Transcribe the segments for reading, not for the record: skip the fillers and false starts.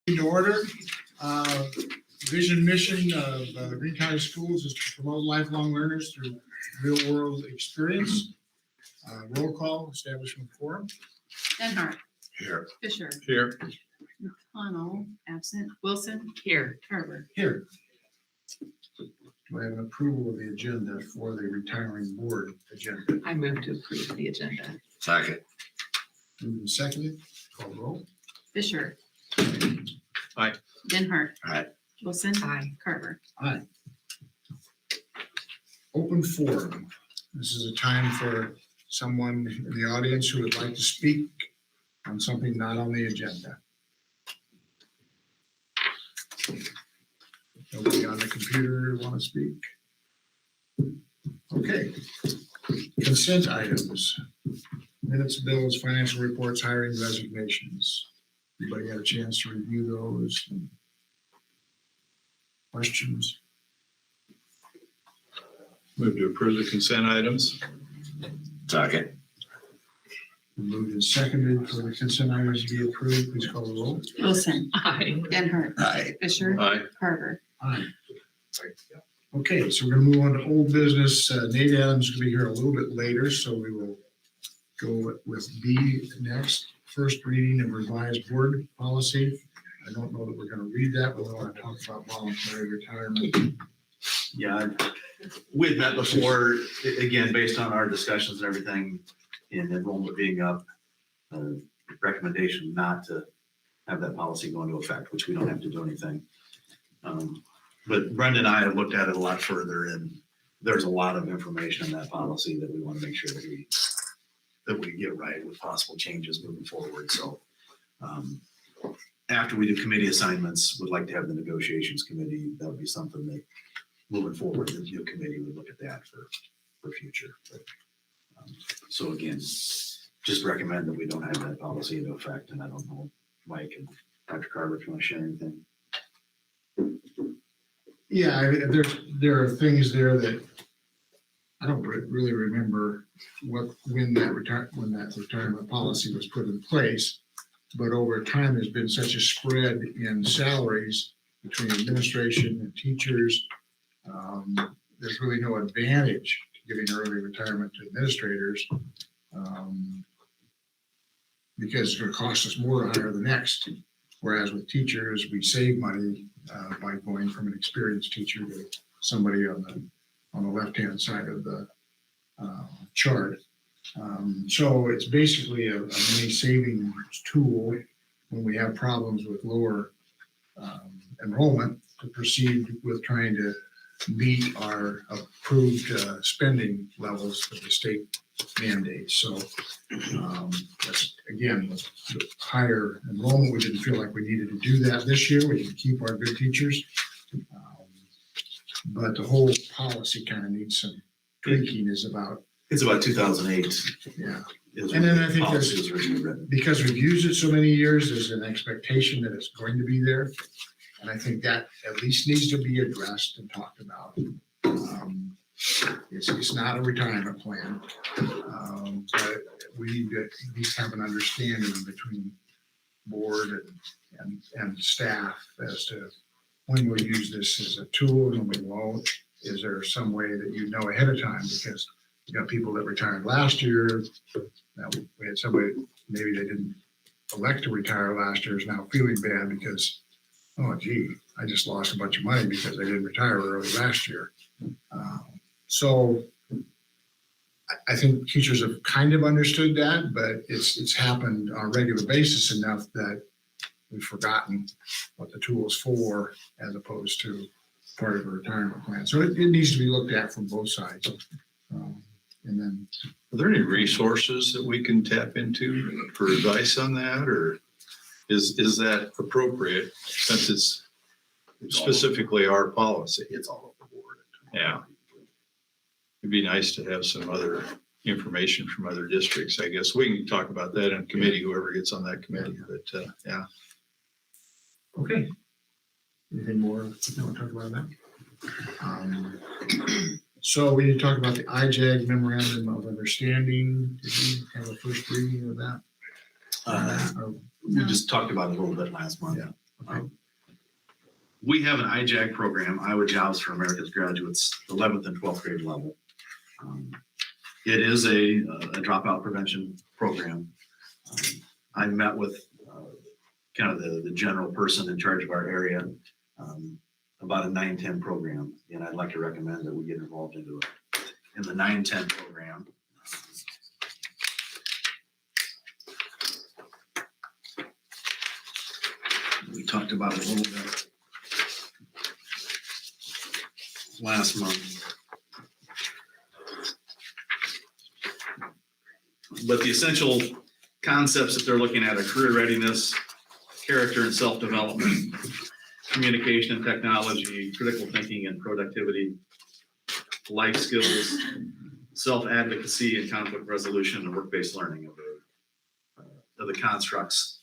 In order, vision mission of Greene County Schools is to promote lifelong learners through real world experience. Roll call, establishment quorum. Denhart. Here. Fisher. Here. McConnell, absent. Wilson. Here. Carver. Here. Do I have an approval of the agenda for the retiring board agenda? I move to approve the agenda. Second. Moved and seconded, call roll. Fisher. Aye. Denhart. Aye. Wilson. Aye. Carver. Aye. Open forum. This is a time for someone in the audience who would like to speak on something not on the agenda. Nobody on the computer want to speak? Okay. Consent items. Minutes, bills, financial reports, hiring, resignations. Everybody got a chance to review those? Questions? Move to approve the consent items. Second. Moved and seconded for the consent items to be approved. Please call the roll. Wilson. Aye. Denhart. Aye. Fisher. Aye. Carver. Aye. Okay, so we're going to move on to old business. Nate Adams is going to be here a little bit later, so we will go with B next. First reading of revised board policy. I don't know that we're going to read that, but we want to talk about voluntary retirement. Yeah, we've met before, again, based on our discussions and everything, and enrollment being up, recommendation not to have that policy go into effect, which we don't have to do anything. But Brenda and I have looked at it a lot further, and there's a lot of information in that policy that we want to make sure that we get right with possible changes moving forward. So after we do committee assignments, we'd like to have the negotiations committee. That would be something that moving forward, the new committee would look at that for future. But, so again, just recommend that we don't have that policy into effect. And I don't know, Mike and Dr. Carver, if you want to share anything. Yeah, there are things there that I don't really remember when that retirement policy was put in place, but over time there's been such a spread in salaries between administration and teachers. There's really no advantage to giving early retirement to administrators because it's going to cost us more to hire the next. Whereas with teachers, we save money by going from an experienced teacher to somebody on the left-hand side of the chart. So it's basically a mini savings tool when we have problems with lower enrollment to proceed with trying to meet our approved spending levels that the state mandates. So that's, again, with higher enrollment, we didn't feel like we needed to do that this year. We can keep our good teachers. But the whole policy kind of needs some tweaking. It's about 2008. Yeah. And then I think there's, because we've used it so many years, there's an expectation that it's going to be there. And I think that at least needs to be addressed and talked about. It's not a retirement plan, but we need to at least have an understanding between board and staff as to when we'll use this as a tool and when we won't. Is there some way that you know ahead of time? Because you got people that retired last year. Now we had somebody, maybe they didn't elect to retire last year, is now feeling bad because, oh gee, I just lost a bunch of money because I didn't retire early last year. So I think teachers have kind of understood that, but it's happened on a regular basis enough that we've forgotten what the tool is for as opposed to part of a retirement plan. So it needs to be looked at from both sides. And then, Are there any resources that we can tap into for advice on that, or is that appropriate since it's specifically our policy? It's all over the board. Yeah. It'd be nice to have some other information from other districts. I guess we can talk about that in committee, whoever gets on that committee, but yeah. okay. Anything more you want to talk about that? So we need to talk about the Ijag Memorandum of Understanding. Did we have a first reading of that? We just talked about it a little bit last month. Yeah. We have an Ijag program, Iowa Jobs for America's Graduates, 11th and 12th grade level. It is a dropout prevention program. I met with kind of the general person in charge of our area about a 9-10 program, and I'd like to recommend that we get involved in the 9-10 program. We talked about it a little bit last month. But the essential concepts that they're looking at are career readiness, character and self-development, communication and technology, critical thinking and productivity, life skills, self-advocacy and conflict resolution, and work-based learning of the constructs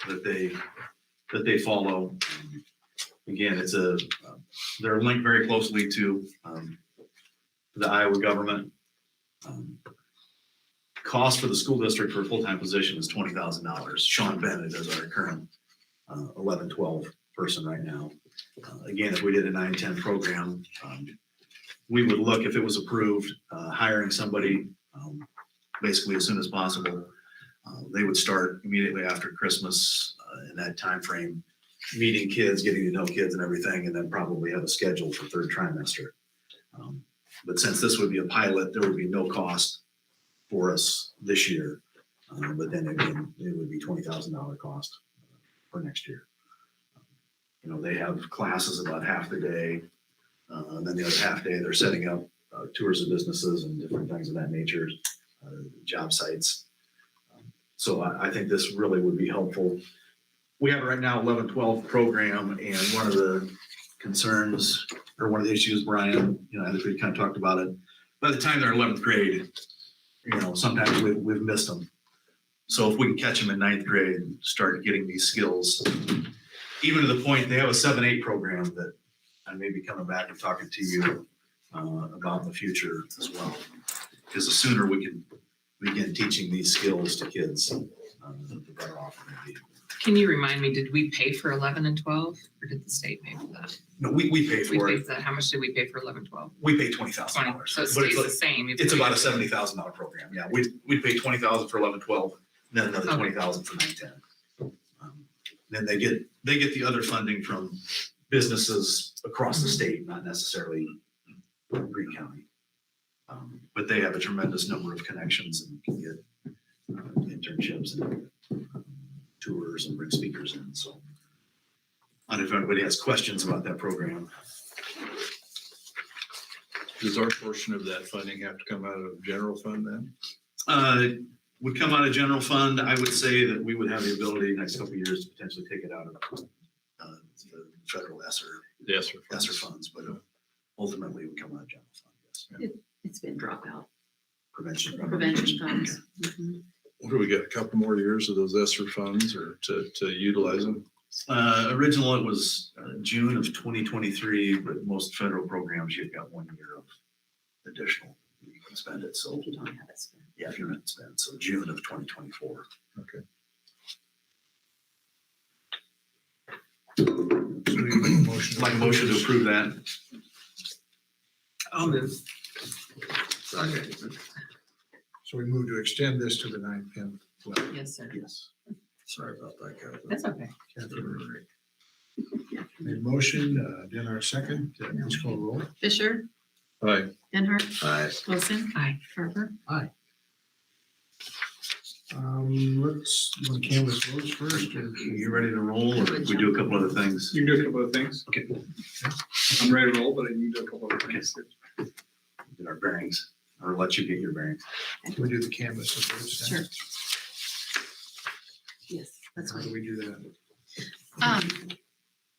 that they follow. Again, they're linked very closely to the Iowa government. Cost for the school district for a full-time position is $20,000. Sean Bennett is our current 11-12 person right now. Again, if we did a 9-10 program, we would look, if it was approved, hiring somebody basically as soon as possible. They would start immediately after Christmas in that time frame, meeting kids, getting to know kids and everything, and then probably have a schedule for third trimester. But since this would be a pilot, there would be no cost for us this year. But then again, it would be $20,000 cost for next year. They have classes about half the day. And then the other half day, they're setting up tours of businesses and different things of that nature, job sites. So I think this really would be helpful. We have right now 11-12 program, and one of the concerns or one of the issues, Brian, I think we kind of talked about it. By the time they're 11th grade, sometimes we've missed them. So if we can catch them in 9th grade and start getting these skills, even to the point they have a 7-8 program that I may be coming back and talking to you about in the future as well. Because the sooner we can begin teaching these skills to kids, the better off we're going to be. Can you remind me, did we pay for 11 and 12 or did the state pay for that? No, we pay We for paid it. for that. How much did we pay for 11, 12? We pay $20. $20,000. So it But stays the same. if it's we- about a $70,000 program. Yeah, we'd pay $20,000 for 11-12, then another Okay. $20,000 for 9-10. Then they get the other funding from businesses across the state, not necessarily Greene County. But they have a tremendous number of connections and can get internships and tours and bring speakers in. So I don't know if anybody has questions about that program. Does our portion of that funding have to come out of general fund then? Would come out of general fund. I would say that we would have the ability next couple of years to potentially take it out of the federal ESSER funds, but ultimately it would come out of general fund, yes. It's been dropout. Prevention. Prevention funds. Mhm. What do we got, a couple more years of those ESSER funds or to utilize them? Original, it was June of 2023, but most federal programs, you've got 1 year of additional. You can spend it, so If you don't have it spent. yeah, if you're not spent, so June of 2024. Okay. So you make a motion. Like a motion to approve that. I'll move. So we move to extend this to the 9-10 level. Yes, sir. Yes. Sorry about that, Catherine. That's okay. Catherine made a motion, Denhart second, please call roll. Fisher, Aye. Denhart, Aye. Wilson, Aye. Carver. Let's canvas votes first. Are you ready to roll, or we do a couple other things? You can do a couple of things. Okay. I'm ready to roll, but I can do a couple of things. Get our bearings, or let you get your bearings. Can we do the canvas of votes? then? Sure. Yes, that's How fine. do we do that?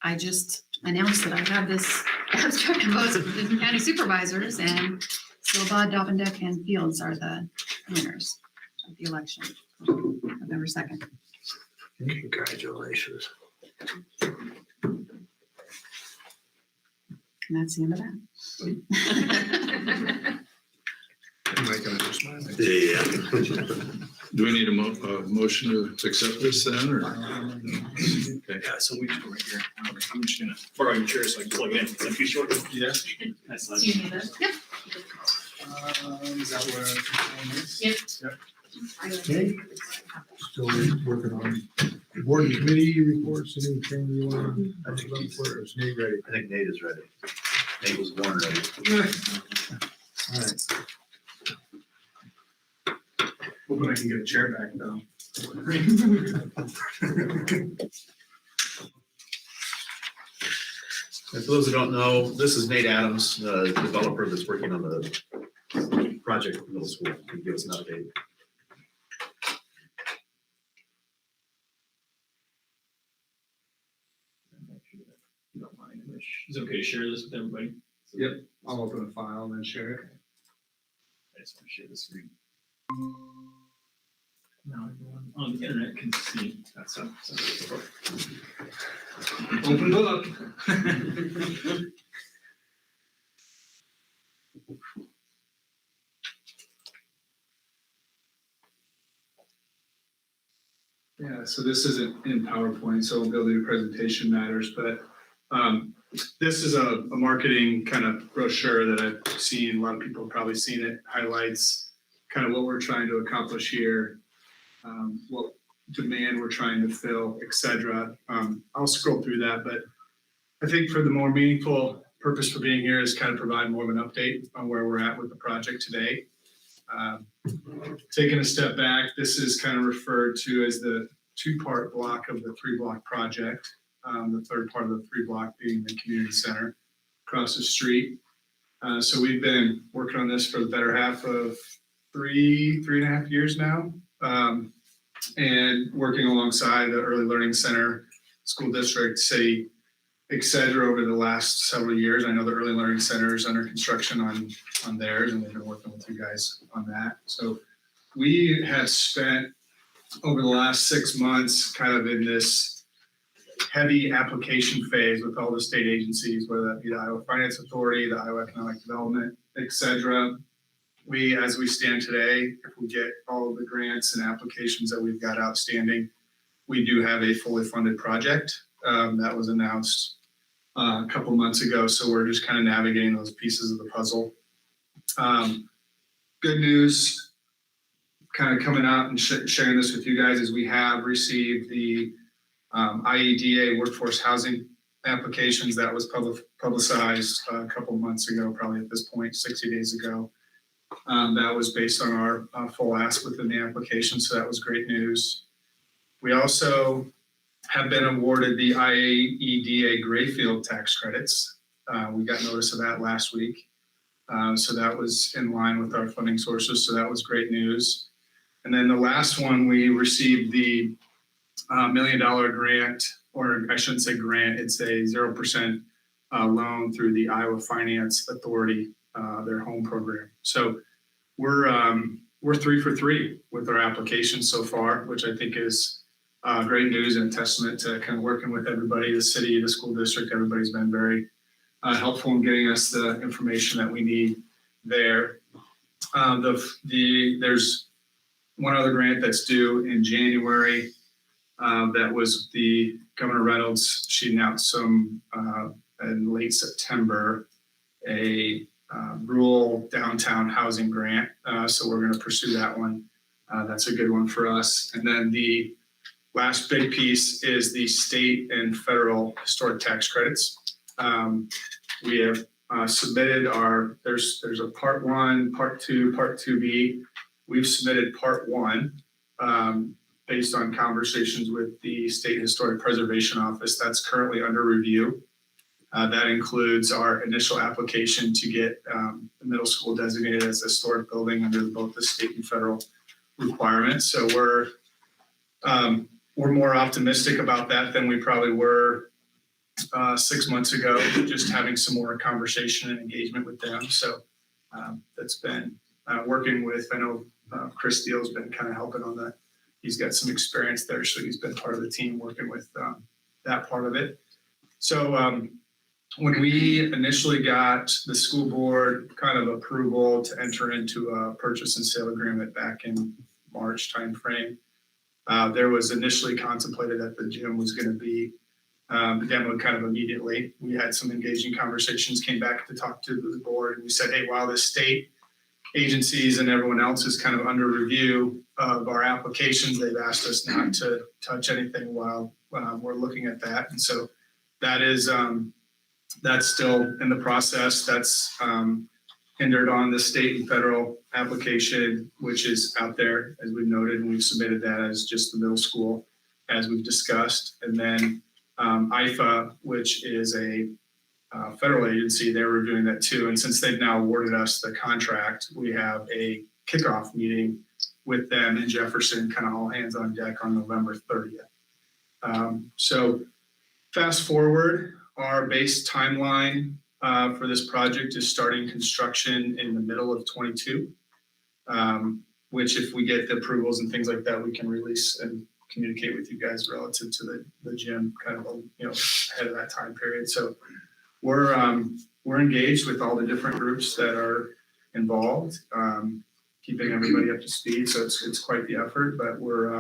I just announced that I have this abstract of votes from the county supervisors, and Silva, Dovendeck, and Fields are the winners of the election, November 2nd. Congratulations. And that's the end of that. I'm making it smile. Yeah. Do we need a motion to accept this then, or? Okay. Yeah, so we just go right here. Okay, I'm just gonna borrow your chair so I can plug it in. Is that too short? Yeah. That's Do you need this? Yep. Is that where? Yep. Okay. Still working on board and committee reports, anything you want to, I think he's- is Nate ready? I think Nate is ready. Nate was born ready. All right. Hoping I can get a chair back though. And for those who don't know, this is Nate Adams, the developer that's working on the project at the middle school. Can you give us an update? You don't mind, is it okay to share this with everybody? Yep. I'll open the file and then share it. I just want to share the screen. Now everyone on the internet can see that stuff. So, Open book. Yeah, so this isn't in PowerPoint, so we'll be able to do presentation matters, but this is a marketing kind of brochure that I've seen. A lot of people have probably seen it, highlights kind of what we're trying to accomplish here, what demand we're trying to fill, et cetera. I'll scroll through that, but I think for the more meaningful purpose for being here is kind of provide more of an update on where we're at with the project today. Taking a step back, this is kind of referred to as the two-part block of the three-block project. The third part of the three-block being the community center across the street. So we've been working on this for the better half of three and a half years now, and working alongside the Early Learning Center, school district, city, et cetera, over the last several years. I know the Early Learning Center is under construction on theirs, and they've been working with you guys on that. So we have spent over the last 6 months kind of in this heavy application phase with all the state agencies, whether that be the Iowa Finance Authority, the Iowa Economic Development, et cetera. As we stand today, if we get all of the grants and applications that we've got outstanding, we do have a fully funded project that was announced a couple months ago. So we're just kind of navigating those pieces of the puzzle. Good news, kind of coming out and sharing this with you guys, is we have received the IEDA workforce housing applications that was publicized a couple months ago, probably at this point, 60 days ago. That was based on our full ask within the application, so that was great news. We also have been awarded the IEDA Grayfield tax credits. We got notice of that last week. So that was in line with our funding sources, so that was great news. And then the last one, we received the $1 million grant, or I shouldn't say grant, it's a 0% loan through the Iowa Finance Authority, their home program. So we're 3 for 3 with our applications so far, which I think is great news and a testament to kind of working with everybody, the city, the school district. Everybody's been very helpful in getting us the information that we need there. There's one other grant that's due in January. That was the Governor Reynolds. She announced some in late September, a rural downtown housing grant. So we're going to pursue that one. That's a good one for us. And then the last big piece is the state and federal historic tax credits. We have submitted there's a part 1, part 2, part 2B. We've submitted part 1 based on conversations with the State Historic Preservation Office. That's currently under review. That includes our initial application to get the middle school designated as a historic building under both the state and federal requirements. So we're more optimistic about that than we probably were 6 months ago, just having some more conversation and engagement with them. So that's been working with, I know Chris Steele's been kind of helping on that. He's got some experience there, so he's been part of the team working with that part of it. So when we initially got the school board kind of approval to enter into a purchase and sale agreement back in March timeframe. There was initially contemplated that the gym was going to be demoed kind of immediately. We had some engaging conversations, came back to talk to the board, and we said, hey, while the state agencies and everyone else is kind of under review of our applications, they've asked us not to touch anything while we're looking at that. And so that is, that's still in the process. That's hindered on the state and federal application, which is out there, as we've noted, and we've submitted that as just the middle school, as we've discussed. And then IFA, which is a federal agency, they're reviewing that too. And since they've now awarded us the contract, we have a kickoff meeting with them in Jefferson, kind of all hands on deck on November 30th. So fast forward, our base timeline for this project is starting construction in the middle of 22, which if we get the approvals and things like that, we can release and communicate with you guys relative to the gym kind of, ahead of that time period. So we're engaged with all the different groups that are involved, keeping everybody up to speed. So it's quite the effort, but we're,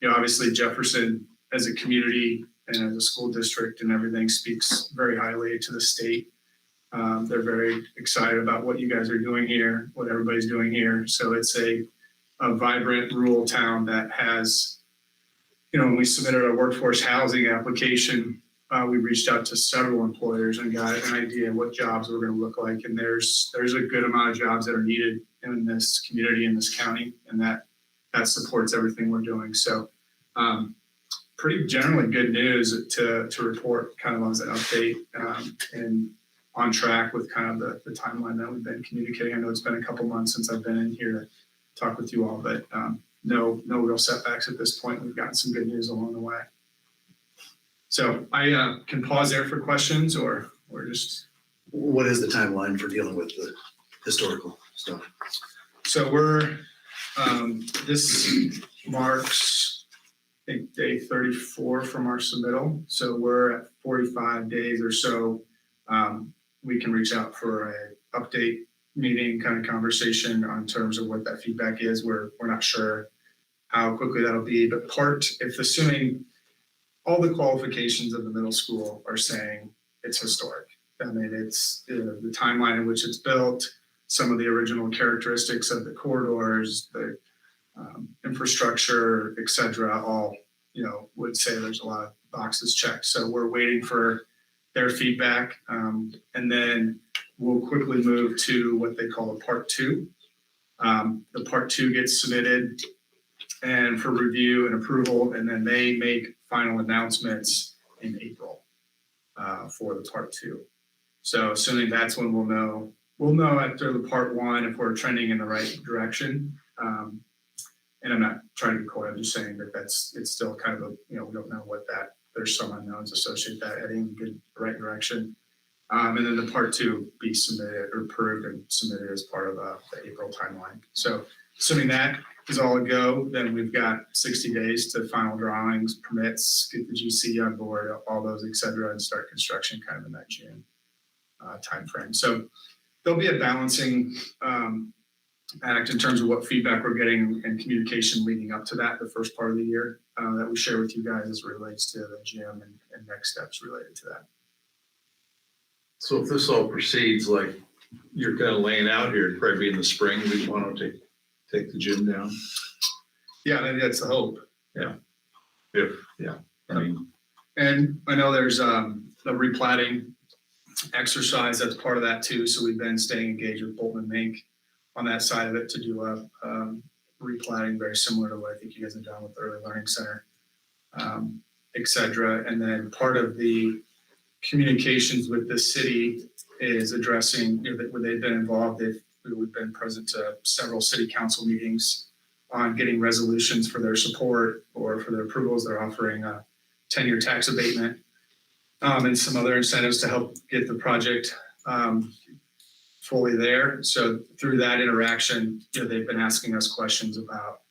obviously Jefferson as a community and as a school district and everything speaks very highly to the state. They're very excited about what you guys are doing here, what everybody's doing here. So it's a vibrant rural town that has, when we submitted our workforce housing application, we reached out to several employers and got an idea of what jobs were going to look like. And there's a good amount of jobs that are needed in this community, in this county, and that supports everything we're doing. So pretty generally good news to report kind of as an update and on track with kind of the timeline that we've been communicating. I know it's been a couple months since I've been in here to talk with you all, but no real setbacks at this point. We've gotten some good news along the way. So I can pause there for questions or just. What is the timeline for dealing with the historical stuff? So we're, this marks, I think, day 34 from our submittal. So we're at 45 days or so. We can reach out for a update meeting kind of conversation on terms of what that feedback is. We're not sure how quickly that'll be, but if assuming all the qualifications of the middle school are saying it's historic. I mean, it's the timeline in which it's built, some of the original characteristics of the corridors, the infrastructure, et cetera, all, would say there's a lot of boxes checked. So we're waiting for their feedback. And then we'll quickly move to what they call a part 2. The part 2 gets submitted and for review and approval, and then they make final announcements in April for the part 2. So assuming that's when we'll know after the part 1 if we're trending in the right direction. And I'm not trying to be coy, I'm just saying that it's still kind of we don't know what there's some unknowns associated with that heading in the right direction. And then the part 2 be submitted or approved and submitted as part of the April timeline. So assuming that is all a go, then we've got 60 days to final drawings, permits, get the GC on board, all those, et cetera, and start construction kind of in that June timeframe. So there'll be a balancing act in terms of what feedback we're getting and communication leading up to that, the first part of the year that we share with you guys as it relates to the gym and next steps related to that. So if this all proceeds like you're kind of laying out here, it'd probably be in the spring, we want to take the gym down. Yeah, maybe that's the hope. And I know there's a replatting exercise that's part of that too. So we've been staying engaged with Bolton and Mink on that side of it to do a replatting very similar to what I think you guys have done with the Early Learning Center, et cetera. And then part of the communications with the city is addressing, where they've been involved. We've been present to several city council meetings on getting resolutions for their support or for their approvals. They're offering a 10-year tax abatement and some other incentives to help get the project fully there. So through that interaction, they've been asking us questions about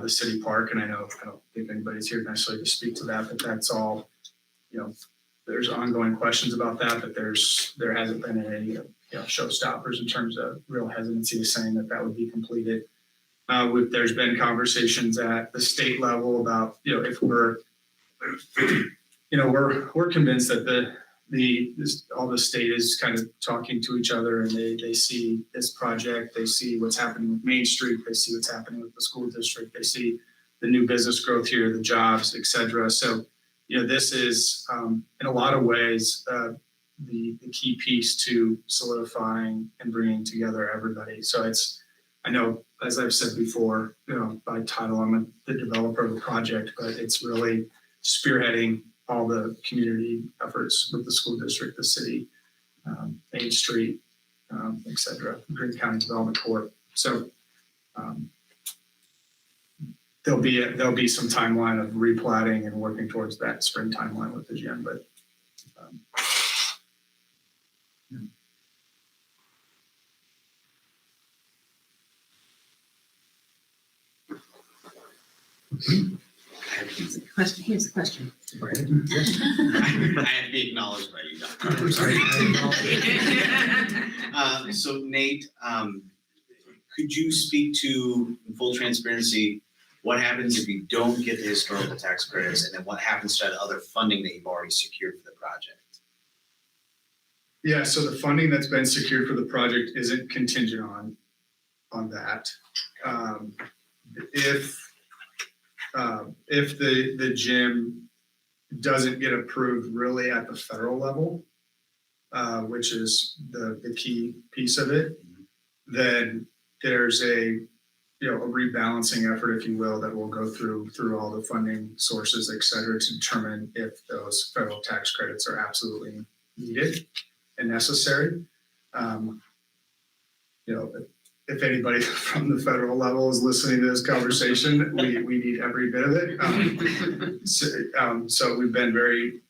the city park. And I don't think anybody's here necessarily to speak to that, but that's all, there's ongoing questions about that, but there hasn't been any showstoppers in terms of real hesitancy of saying that would be completed. There's been conversations at the state level about, if we're convinced that all the state is kind of talking to each other, and they see this project, they see what's happening with Main Street, they see what's happening with the school district, they see the new business growth here, the jobs, et cetera. So, this is in a lot of ways the key piece to solidifying and bringing together everybody. So I know, as I've said before, by title, I'm the developer of the project, but it's really spearheading all the community efforts with the school district, the city, Main Street, et cetera, Greene County Development Corp. So there'll be some timeline of replatting and working towards that spring timeline with the gym, but Here's a question. I have to be acknowledged by you, Doctor. So Nate, could you speak to, in full transparency, what happens if you don't get the historical tax credits, and then what happens to the other funding that you've already secured for the project? yeah, so the funding that's been secured for the project isn't contingent on that. If the gym doesn't get approved really at the federal level, which is the key piece of it, then there's a rebalancing effort, if you will, that will go through all the funding sources, et cetera, to determine if those federal tax credits are absolutely needed and necessary. If anybody from the federal level is listening to this conversation, we need every bit of it. So we've been very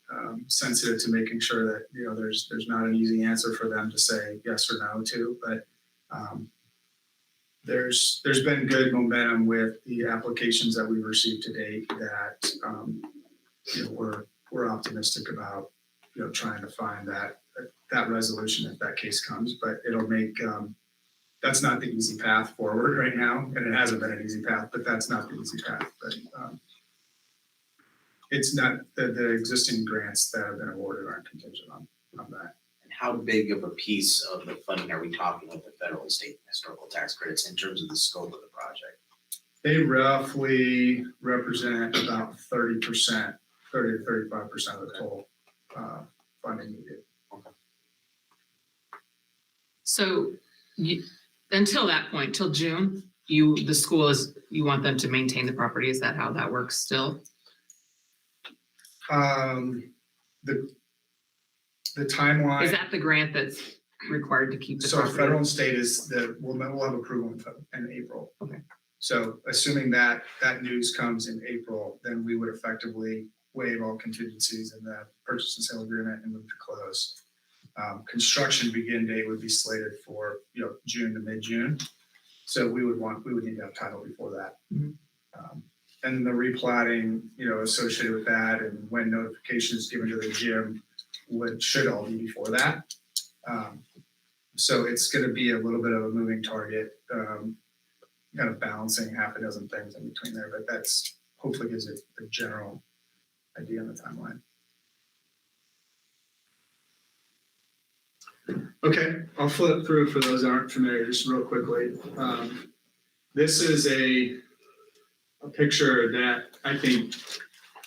sensitive to making sure that there's not an easy answer for them to say yes or no to. But there's been good momentum with the applications that we've received to date that we're optimistic about trying to find that resolution if that case comes. But it'll make that's not the easy path forward right now, and it hasn't been an easy path, but that's not the easy path. But it's not the existing grants that have been awarded aren't contingent on that. And how big of a piece of the funding are we talking with the federal and state historical tax credits in terms of the scope of the project? They roughly represent about 30% to 35% of the total funding needed. So until that point, till June, you want them to maintain the property. Is that how that works still? The timeline. Is that the grant that's required to keep the So property? federal and state we'll have approval in April. Okay. So assuming that news comes in April, then we would effectively waive all contingencies in the purchase and sale agreement and move to close. Construction begin date would be slated for June to mid-June. So we would need to have title before that. Mm-hmm. And the replatting, associated with that, and when notification is given to the gym should all be before that. So it's going to be a little bit of a moving target, kind of balancing half a dozen things in between there, but that's hopefully gives it a general idea on the timeline. Okay, I'll flip through for those that aren't familiar just real quickly. This is a picture that I think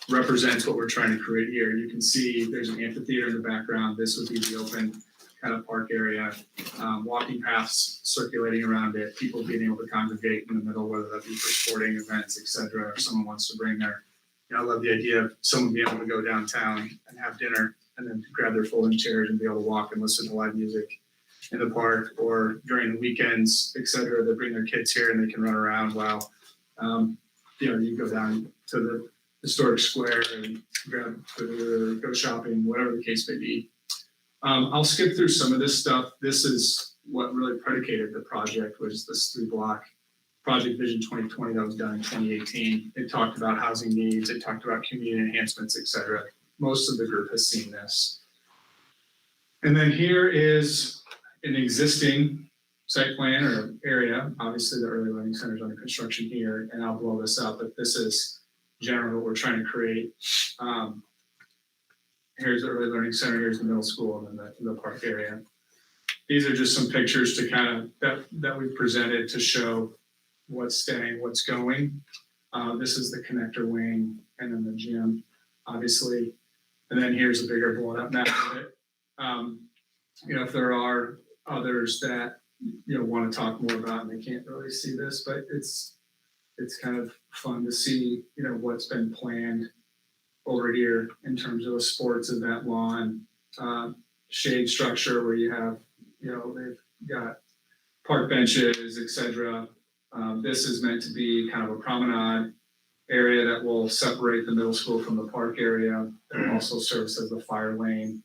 represents what we're trying to create here. You can see there's an amphitheater in the background. This would be the open kind of park area, walking paths circulating around it, people being able to congregate in the middle, whether that be for sporting events, et cetera, or someone wants to bring their, I love the idea of someone being able to go downtown and have dinner and then grab their folding chairs and be able to walk and listen to live music in the park, or during the weekends, et cetera, they bring their kids here and they can run around while, you go down to the historic square and grab food or go shopping, whatever the case may be. I'll skip through some of this stuff. This is what really predicated the project, was this 3-block Project Vision 2020 that was done in 2018. It talked about housing needs, it talked about community enhancements, et cetera. Most of the group has seen this. And then here is an existing site plan or area. Obviously, the early learning center is under construction here, and I'll blow this up, but this is generally what we're trying to create. Here's the early learning center, here's the middle school, and then the park area. These are just some pictures to kind of, that we've presented to show what's staying, what's going. This is the connector wing, and then the gym, obviously. And then here's a bigger blown up map of it. If there are others that, want to talk more about, and they can't really see this, but it's kind of fun to see, what's been planned over here in terms of a sports event lawn, shade structure where you have, they've got park benches, etc. This is meant to be kind of a promenade area that will separate the middle school from the park area. That will also serve as the fire lane.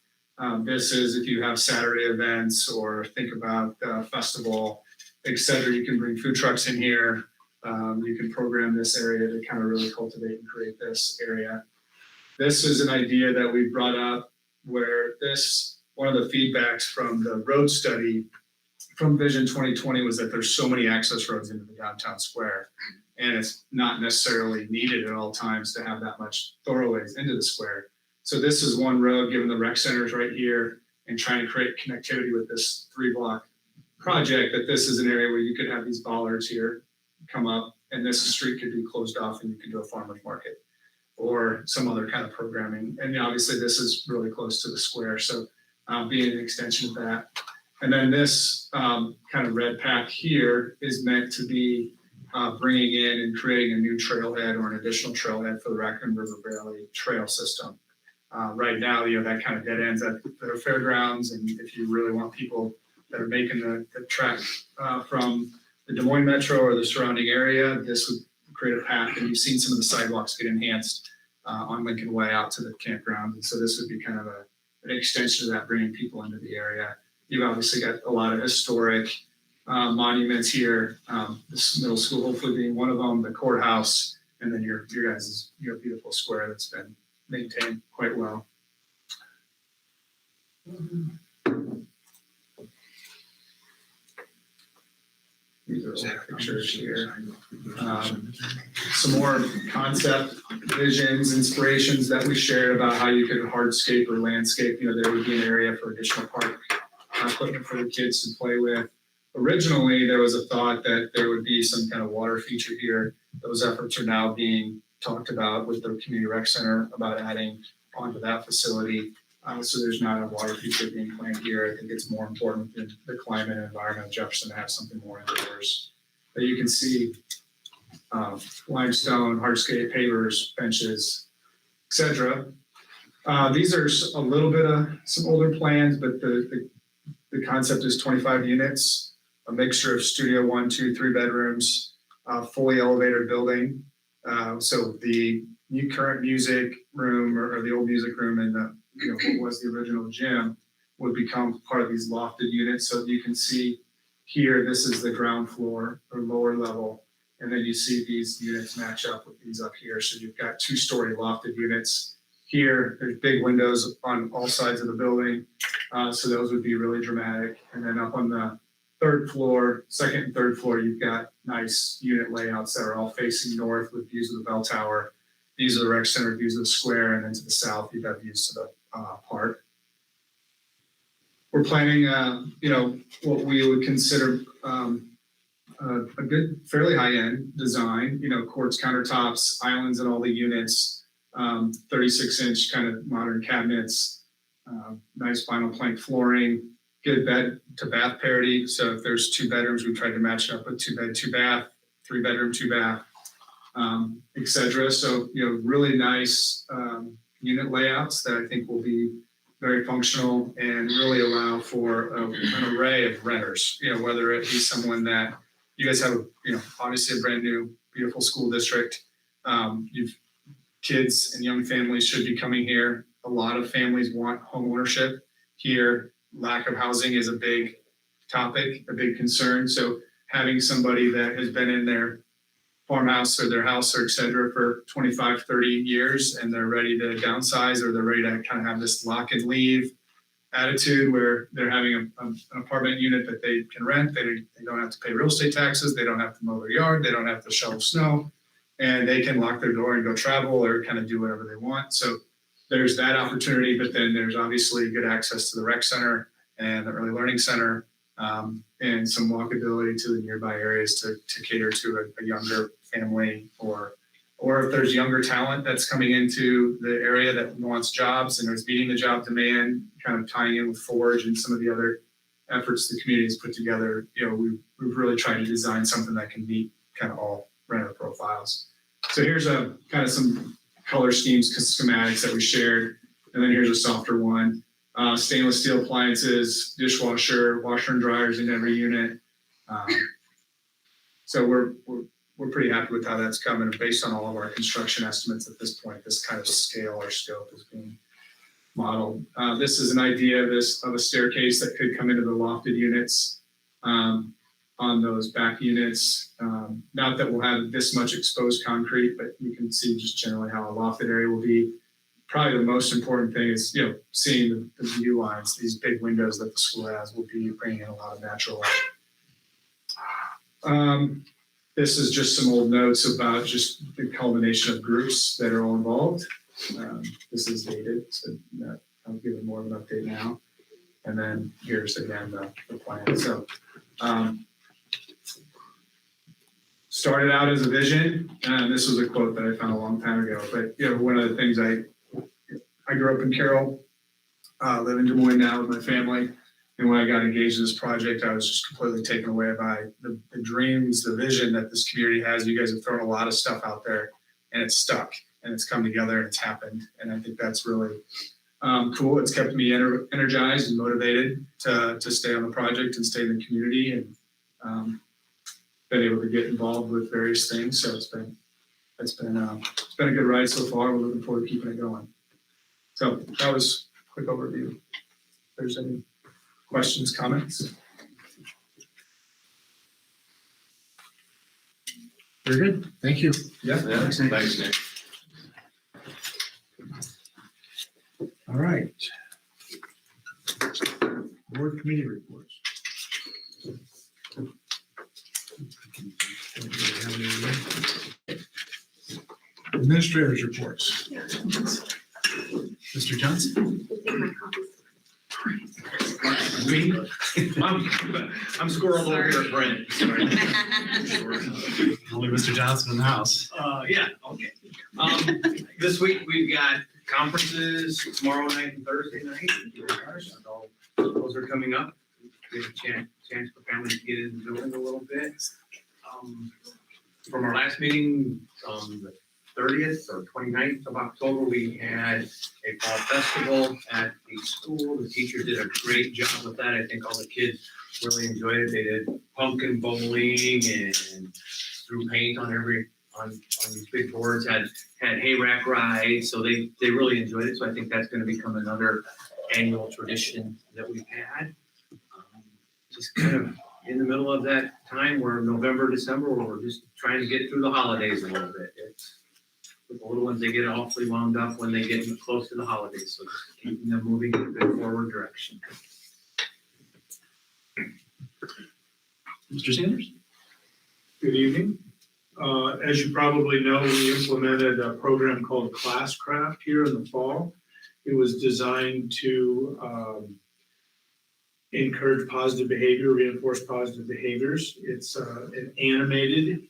This is if you have Saturday events or think about festival, etc. You can bring food trucks in here. You can program this area to kind of really cultivate and create this area. This is an idea that we brought up where one of the feedbacks from the road study from Vision 2020 was that there's so many access roads into the downtown square, and it's not necessarily needed at all times to have that much thoroughways into the square. So this is one road, given the rec centers right here, and trying to create connectivity with this 3-block project, that this is an area where you could have these bollards here come up, and this street could be closed off and you could do a farmer's market or some other kind of programming. And obviously this is really close to the square, so being an extension of that. And then this kind of red pack here is meant to be bringing in and creating a new trailhead or an additional trailhead for the Raccoon River Valley trail system. Right now, that kind of dead ends at the fairgrounds, and if you really want people that are making the trek from the Des Moines Metro or the surrounding area, this would create a path, and you've seen some of the sidewalks get enhanced on Lincoln Way out to the campground, and so this would be kind of an extension of that, bringing people into the area. You've obviously got a lot of historic monuments here, this middle school hopefully being one of them, the courthouse, and then your guys' beautiful square that's been maintained quite well. These are all pictures here. Some more concept visions, inspirations that we shared about how you could hardscape or landscape. There would be an area for additional park equipment for the kids to play with. Originally, there was a thought that there would be some kind of water feature here. Those efforts are now being talked about with the community rec center about adding onto that facility. So there's not a water feature being planned here. I think it's more important in the climate and environment of Jefferson to have something more indoors. But you can see limestone, hardscape, pavers, benches, etc. These are a little bit of some older plans, but the concept is 25 units, a mixture of studio 1, 2, 3 bedrooms, fully elevated building. So the current music room or the old music room and the what was the original gym would become part of these lofted units. So you can see here, this is the ground floor or lower level, and then you see these units match up with these up here. So you've got 2-story lofted units here. There's big windows on all sides of the building, so those would be really dramatic. And then up on the second and third floor, you've got nice unit layouts that are all facing north with views of the bell tower. These are the rec center, views of the square, and then to the south, you've got views to the park. We're planning, what we would consider a good, fairly high-end design, quartz countertops, islands in all the units, 36-inch kind of modern cabinets, nice vinyl plank flooring, good bed to bath parity. So if there's 2 bedrooms, we tried to match it up with 2 bed, 2 bath, 3 bedroom, 2 bath, etc. So, really nice unit layouts that I think will be very functional and really allow for an array of renters, whether it be someone that you guys have, obviously a brand new, beautiful school district. You've kids and young families should be coming here. A lot of families want home ownership here. Lack of housing is a big topic, a big concern. So having somebody that has been in their farmhouse or their house or et cetera for 25, 30 years and they're ready to downsize or they're ready to kind of have this lock and leave attitude where they're having an apartment unit that they can rent. They don't have to pay real estate taxes. They don't have to mow their yard. They don't have to shovel snow. And they can lock their door and go travel or kind of do whatever they want. So there's that opportunity, but then there's obviously good access to the rec center and the early learning center, and some walkability to the nearby areas to cater to a younger family, or if there's younger talent that's coming into the area that wants jobs and is meeting the job demand, kind of tying in with Forge and some of the other efforts the community has put together. We've really tried to design something that can meet kind of all renter profiles. So here's a kind of some color schemes, schematics that we shared, and then here's a softer one. Stainless steel appliances, dishwasher, washer and dryers in every unit. So we're pretty happy with how that's coming. Based on all of our construction estimates at this point, this kind of scale or scope is being modeled. This is an idea of a staircase that could come into the lofted units on those back units. Not that we'll have this much exposed concrete, but you can see just generally how a lofted area will be. Probably the most important thing is, seeing the view lines. These big windows that the school has will be bringing in a lot of natural light. This is just some old notes about just the culmination of groups that are all involved. This is dated, so I'll give it more of an update now. And then here's again the plan. So started out as a vision, and this was a quote that I found a long time ago. But one of the things I grew up in Carroll, live in Des Moines now with my family. And when I got engaged in this project, I was just completely taken away by the dreams, the vision that this community has. You guys have thrown a lot of stuff out there, and it's stuck, and it's come together, and it's happened. And I think that's really cool. It's kept me energized and motivated to stay on the project and stay in the community, and been able to get involved with various things. So it's been a good ride so far. We're looking forward to keeping it going. So that was a quick overview. If there's any questions, comments? Very good. Thank you. Yeah. Thanks, Nick. All right. Board committee reports. Administrators reports. Mr. Johnson? Me? I'm squirreled over here, Brent. Only Mr. Johnson in the house. Yeah, okay. This week we've got conferences tomorrow night and Thursday night. So those are coming up. We have a chance for families to get in the building a little bit. From our last meeting, the 30th or 29th of October, we had a fall festival at the school. The teachers did a great job with that. I think all the kids really enjoyed it. They did pumpkin bowling and threw paint on these big boards, had hay rack rides. So they really enjoyed it. So I think that's going to become another annual tradition that we've had. Just kind of in the middle of that time where November, December, where we're just trying to get through the holidays a little bit. With the little ones, they get awfully wound up when they get close to the holidays. So just keeping them moving in a good forward direction. Mr. Sanders? Good evening. As you probably know, we implemented a program called Classcraft here in the fall. It was designed to encourage positive behavior, reinforce positive behaviors. It's an animated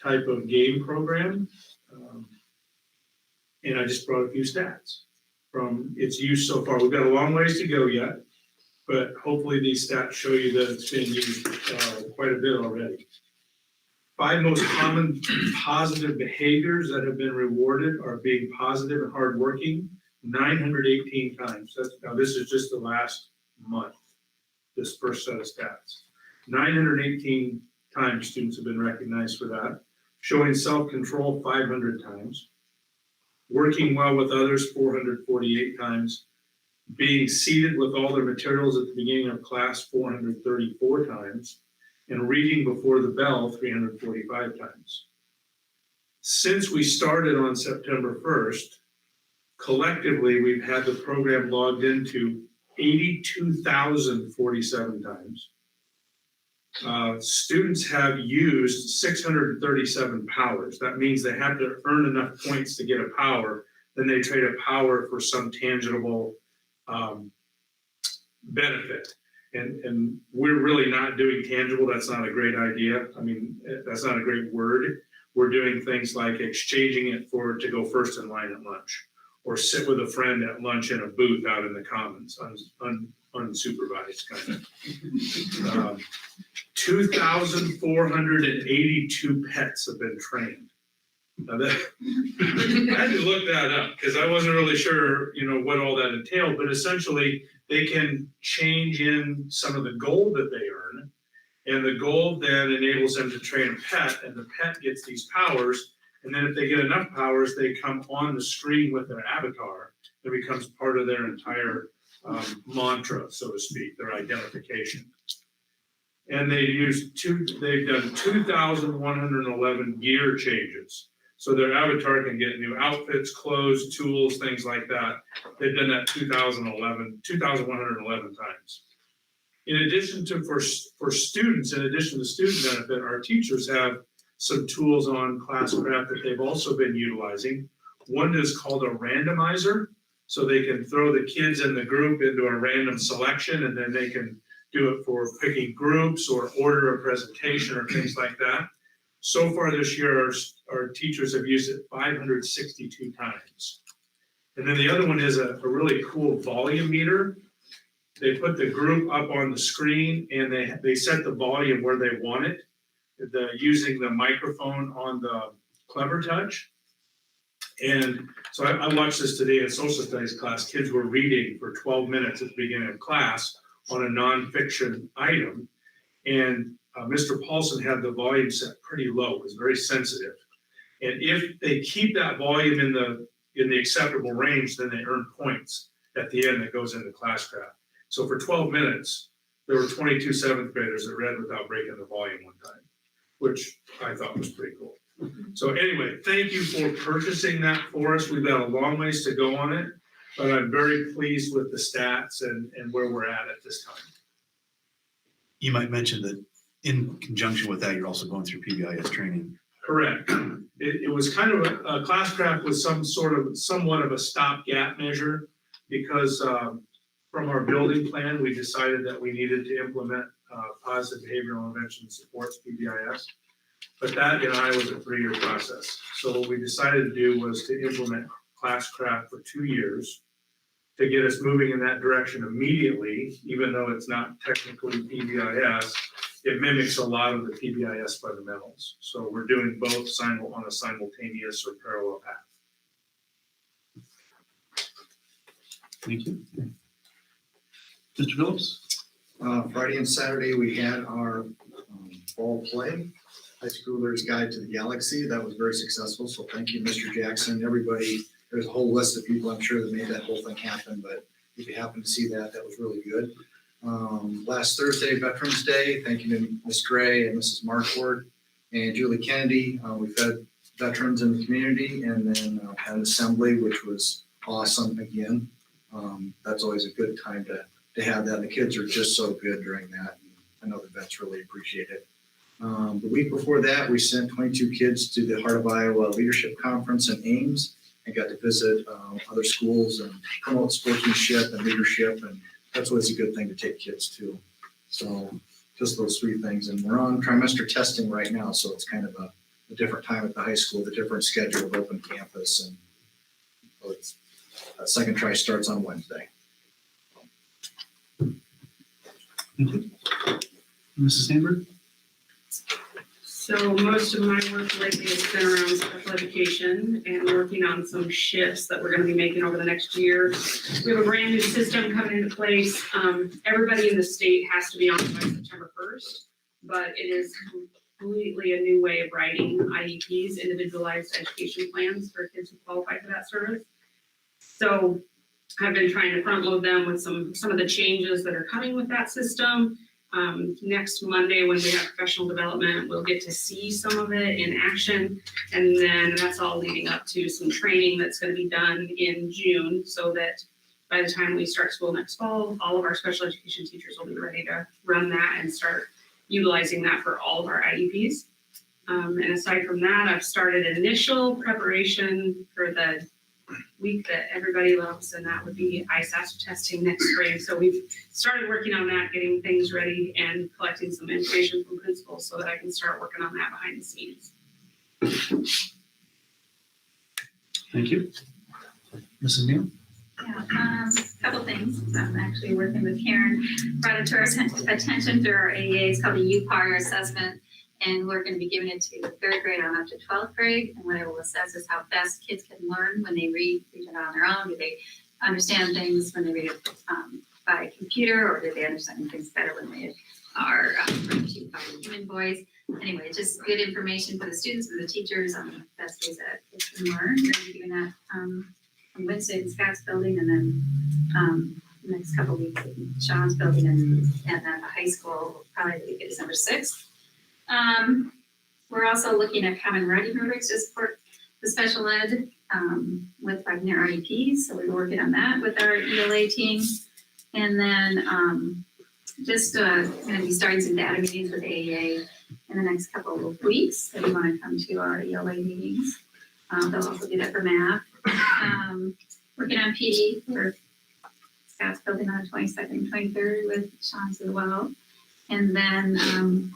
type of game program. And I just brought a few stats from its use so far. We've got a long ways to go yet, but hopefully these stats show you that it's been used quite a bit already. 5 most common positive behaviors that have been rewarded are being positive and hardworking 918 times. Now this is just the last month, this first set of stats. 918 times students have been recognized for that. Showing self-control 500 times. Working well with others 448 times. Being seated with all their materials at the beginning of class 434 times. And reading before the bell 345 times. Since we started on September 1st, collectively we've had the program logged into 82,047 times. Students have used 637 powers. That means they have to earn enough points to get a power. Then they trade a power for some tangible benefit. And we're really not doing tangible. That's not a great idea. I mean, that's not a great word. We're doing things like exchanging it to go first in line at lunch, or sit with a friend at lunch in a booth out in the commons, unsupervised kind of. 2,482 pets have been trained. Now that, I had to look that up because I wasn't really sure, what all that entailed, but essentially they can change in some of the gold that they earn, and the gold then enables them to train a pet, and the pet gets these powers, and then if they get enough powers, they come on the screen with their avatar. It becomes part of their entire mantra, so to speak, their identification. And they've done 2,111 gear changes. So their avatar can get new outfits, clothes, tools, things like that. They've done that 2,111 times. In addition to, for students, in addition to student benefit, our teachers have some tools on Classcraft that they've also been utilizing. One is called a randomizer. So they can throw the kids in the group into a random selection, and then they can do it for picking groups or order a presentation or things like that. So far this year, our teachers have used it 562 times. And then the other one is a really cool volume meter. They put the group up on the screen and they set the volume where they want it, using the microphone on the Clever Touch. And so I watched this today in social studies class. Kids were reading for 12 minutes at the beginning of class on a nonfiction item. And Mr. Paulson had the volume set pretty low. It was very sensitive. And if they keep that volume in the acceptable range, then they earn points at the end that goes into Classcraft. So for 12 minutes, there were 22 seventh graders that read without breaking the volume one time, which I thought was pretty cool. So anyway, thank you for purchasing that for us. We've got a long ways to go on it, but I'm very pleased with the stats and where we're at this time. You might mention that in conjunction with that, you're also going through Pbis training. Correct. It was kind of a Classcraft was somewhat of a stopgap measure because from our building plan, we decided that we needed to implement positive behavioral intervention supports, Pbis. But that in Iowa was a 3-year process. So what we decided to do was to implement Classcraft for 2 years to get us moving in that direction immediately, even though it's not technically Pbis. It mimics a lot of the Pbis fundamentals. So we're doing both on a simultaneous or parallel path. Thank you. Mr. Phillips? Friday and Saturday, we had our fall play, High Schoolers Guide to the Galaxy. That was very successful. So thank you, Mr. Jackson, everybody. There's a whole list of people I'm sure that made that whole thing happen, but if you happen to see that, that was really good. Last Thursday, Veterans Day, thank you to Ms. Gray and Mrs. Marquardt and Julie Kennedy. We fed veterans in the community and then had an assembly, which was awesome again. That's always a good time to have that. And the kids are just so good during that. I know the vets really appreciate it. The week before that, we sent 22 kids to the Heart of Iowa Leadership Conference in Ames and got to visit other schools and promote sportsmanship and leadership. And that's always a good thing to take kids to. So just those 3 things. And we're on trimester testing right now. So it's kind of a different time at the high school, the different schedule of open campus. And so it's, second try starts on Wednesday. Thank you. Mrs. Sandberg? So most of my work lately has been around special education and working on some shifts that we're going to be making over the next year. We have a brand new system coming into place. Everybody in the state has to be on by September 1st, but it is completely a new way of writing IEPs, individualized education plans for kids who qualify for that service. So I've been trying to front load them with some of the changes that are coming with that system. Next Monday, when we have professional development, we'll get to see some of it in action. And then that's all leading up to some training that's going to be done in June so that by the time we start school next fall, all of our special education teachers will be ready to run that and start utilizing that for all of our IEPs. And aside from that, I've started initial preparation for the week that everybody loves, and that would be ISASP testing next spring. So we've started working on that, getting things ready and collecting some information from principals so that I can start working on that behind the scenes. Thank you. Mrs. Neal? Yeah, couple things. I'm actually working with Karen, brought it to our attention through our AEA. It's called a UPAR assessment, and we're going to be giving it to 3rd grade on up to 12th grade. And what it will assess is how fast kids can learn when they read it on their own. Do they understand things when they read it by computer, or do they understand things better when they are read to by a human voice? Anyway, just good information for the students, for the teachers on the best ways that kids can learn. We're going to be doing that on Wednesday in Scott's building, and then the next couple of weeks in Sean's building, and at the high school, probably the week of December 6th. We're also looking at common writing rubrics to support the special ed with their IEPs, so we're working on that with our ELA team. And then just going to be starting some data meetings with AEA in the next couple of weeks. So you want to come to our ELA meetings. They'll also do that for math. Working on PD for Scott's building on the 22nd and 23rd with Sean's as well. And then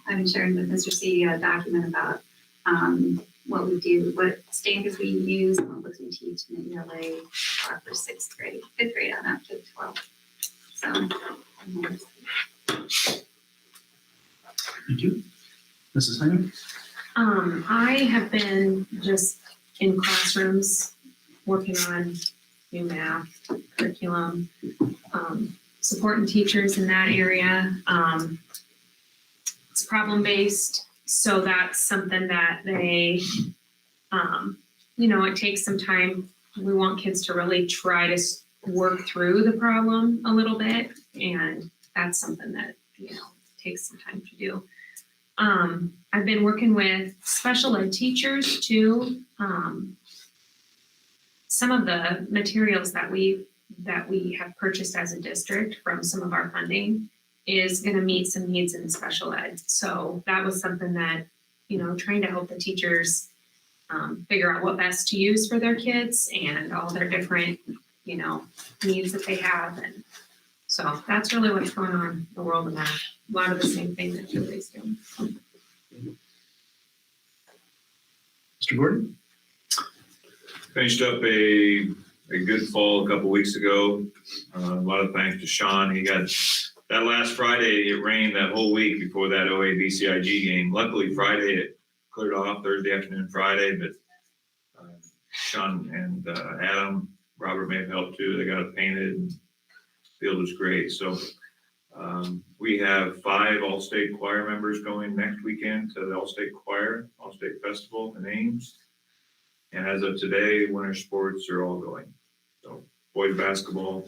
I've been sharing with Mr. C a document about what we do, what standards we use, and what books we teach in the ELA for 6th grade, 5th grade on up to 12th. So, Thank you. Mrs. Hyman? I have been just in classrooms working on new math curriculum, supporting teachers in that area. It's problem-based, so that's something that they, it takes some time. We want kids to really try to work through the problem a little bit, and that's something that, takes some time to do. I've been working with special ed teachers too. Some of the materials that we have purchased as a district from some of our funding is going to meet some needs in special ed. So that was something that, trying to help the teachers figure out what best to use for their kids and all their different, needs that they have. And so that's really what's going on in the world of math. A lot of the same thing that Julie's doing. Mr. Gordon? Finished up a good fall a couple weeks ago. A lot of thanks to Sean. He got that last Friday, it rained that whole week before that OA-BCIG game. Luckily, Friday, it cleared off Thursday afternoon, Friday, but Sean and Adam, Robert may have helped too. They got it painted and the field was great. So we have 5 All-State Choir members going next weekend to the All-State Choir, All-State Festival in Ames. And as of today, winter sports are all going. So boys basketball,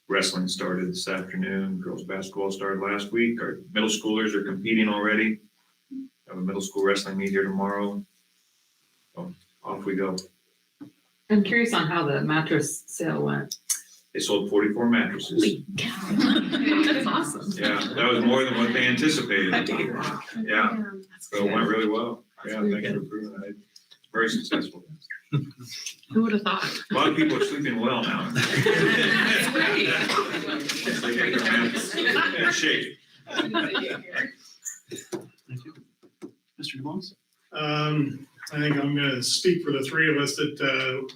wrestling started this afternoon. Girls basketball started last week. Our middle schoolers are competing already. Have a middle school wrestling meet here tomorrow. So off we go. I'm curious on how the mattress sale went. They sold 44 mattresses. Holy cow. That's awesome. Yeah, that was more than what they anticipated. I figured that. Yeah, so it went really well. Yeah, thanks for approving that. Very successful. Who would have thought? A lot of people are sleeping well now. That's great. They get their hands in shape. Thank you. Mr. DeMons? I think I'm gonna speak for the 3 of us that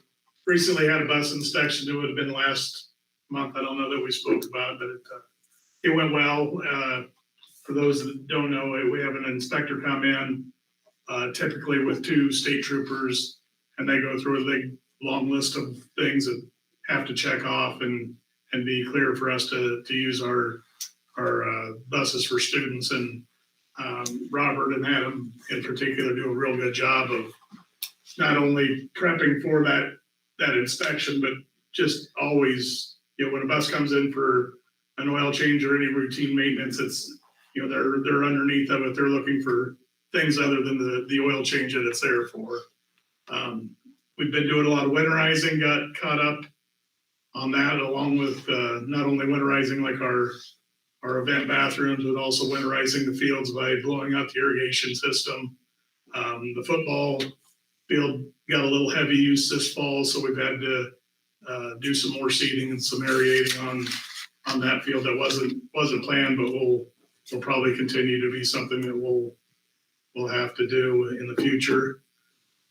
recently had a bus inspection. It would have been last month. I don't know that we spoke about it, but it went well. For those that don't know, we have an inspector come in, typically with 2 state troopers, and they go through a big, long list of things that have to check off and be clear for us to use our buses for students. And Robert and Adam in particular do a real good job of not only prepping for that inspection, but just always, when a bus comes in for an oil change or any routine maintenance, it's, they're underneath of it. They're looking for things other than the oil change that it's there for. We've been doing a lot of winterizing, got caught up on that, along with, not only winterizing like our event bathrooms, but also winterizing the fields by blowing out the irrigation system. The football field got a little heavy use this fall, so we've had to do some more seeding and some aerating on that field that wasn't planned, but will probably continue to be something that we'll have to do in the future.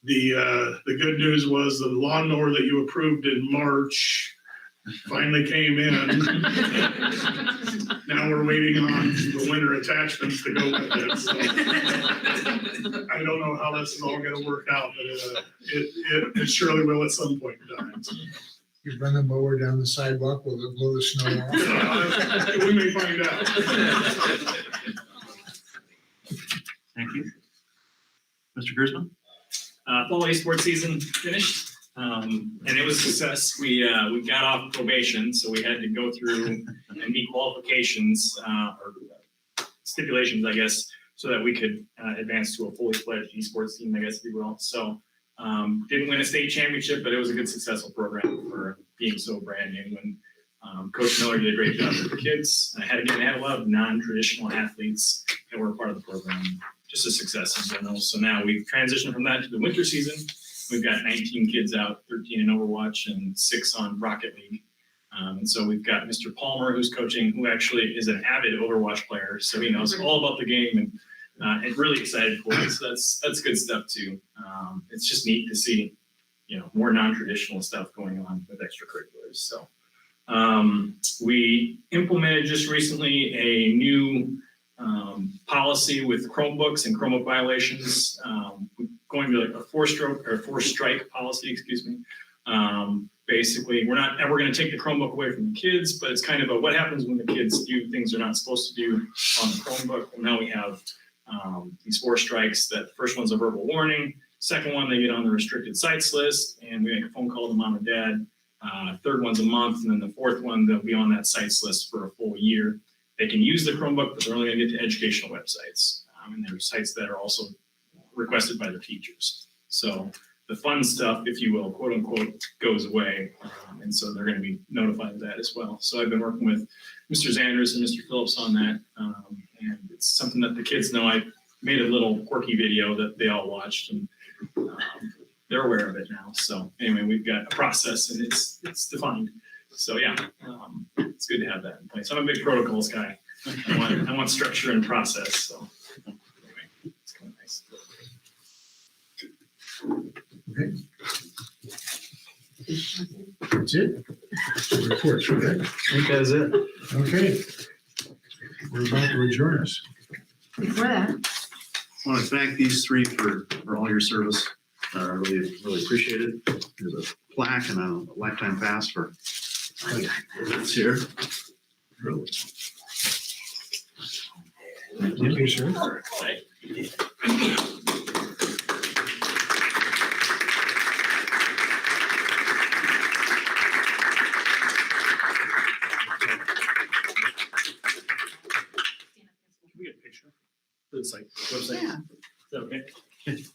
The good news was the lawnmower that you approved in March finally came in. Now we're waiting on the winter attachments to go with it. So I don't know how this is all gonna work out, but it surely will at some point in time. You run the mower down the sidewalk, will it blow the snow off? We may find out. Thank you. Mr. Grisman? Fall esports season finished, and it was a success. We got off probation, so we had to go through and meet qualifications, or stipulations, I guess, so that we could advance to a fully fledged esports team, I guess, if you will. So didn't win a state championship, but it was a good, successful program for being so brand new. And Coach Miller did a great job with the kids. I had a lot of non-traditional athletes that were a part of the program. Just a success in general. So now we've transitioned from that to the winter season. We've got 19 kids out, 13 in Overwatch and 6 on Rocket League. And so we've got Mr. Palmer, who's coaching, who actually is an avid Overwatch player. So he knows all about the game and really excited for it. So that's good stuff too. It's just neat to see, more non-traditional stuff going on with extracurriculars. So we implemented just recently a new policy with Chromebooks and Chromebook violations, going to like a 4-strike policy, excuse me. Basically, we're not ever going to take the Chromebook away from the kids, but it's kind of what happens when the kids do things they're not supposed to do on the Chromebook. Well, now we have these 4 strikes. That the first one's a verbal warning. Second one, they get on the restricted sites list, and we make a phone call to mom and dad. Third one's a month, and then the fourth one, they'll be on that sites list for a full year. They can use the Chromebook, but they're only going to get to educational websites. And there are sites that are also requested by the teachers. So the fun stuff, if you will, quote unquote, goes away. And so they're going to be notified of that as well. So I've been working with Mr. Zanders and Mr. Phillips on that. And it's something that the kids know. I made a little quirky video that they all watched, and they're aware of it now. So anyway, we've got a process and it's defined. So yeah, it's good to have that in place. I'm a big protocols guy. I want structure and process. So anyway, it's kind of nice. Okay. That's it? Reports, right? I think that's it. Okay. We're about to adjourn us. Before that, I want to thank these 3 for all your service. I really appreciate it. There's a plaque and a lifetime pass for it's here. Really. Thank you, sir. Can we get a picture for the site website? yeah. Is that okay?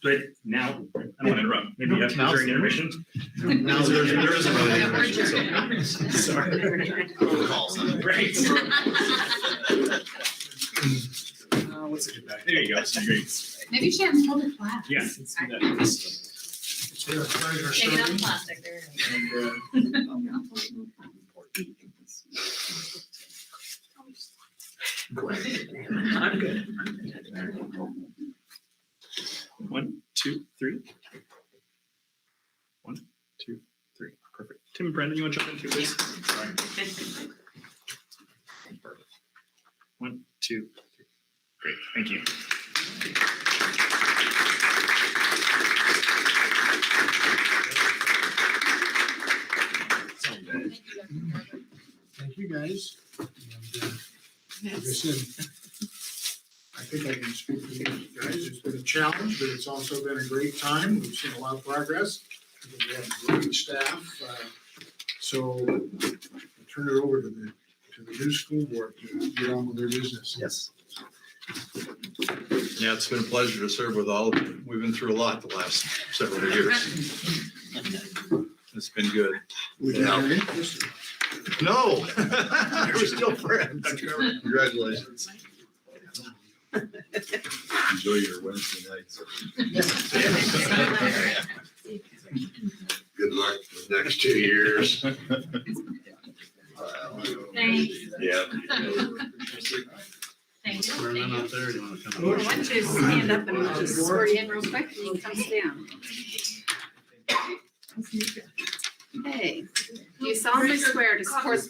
Right now, I don't want to interrupt. Maybe after during the intermission. Now there isn't really Yeah, we're intermission, so- Sorry. Great. Let's get back. There you go. That's great. Maybe you should hold it flat. Yeah, let's do that. Take it out of plastic, there it is. I'm good. 1, 2, 3. 1, 2, 3. Perfect. Tim and Brandon, you want to jump in too, please? Sorry. Perfect. 1, 2, 3. Great. Thank you. Thank you, guys. And, like I said, I think I can speak for you guys. It's been a challenge, but it's also been a great time. We've seen a lot of progress. I think we have great staff. So I'll turn it over to the new school board to get on with their business. Yes. Yeah, it's been a pleasure to serve with all of you. We've been through a lot the last several years. It's been good. Would you have interest? No, we're still friends. Congratulations. Enjoy your Wednesday nights. Good luck for the next 2 years. Thanks. Yeah. Thank you. Swear in out there, do you want to come? Why don't you stand up and we'll just swear you in real quick and you can come down. Okay, do you solemnly swear to support?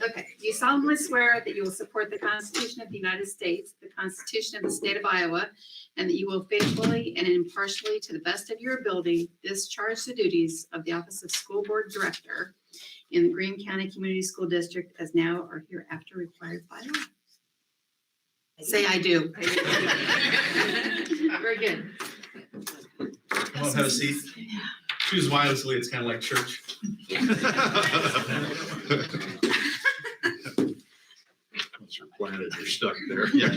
Okay, do you solemnly swear that you will support the Constitution of the United States, the Constitution of the State of Iowa, and that you will faithfully and impartially, to the best of your ability, discharge the duties of the Office of School Board Director in the Greene County Community School District as now or hereafter required by law? Say I do. Very good. Come on, have a seat. Choose wisely, it's kind of like church. Once you're planted, you're stuck there. Yeah.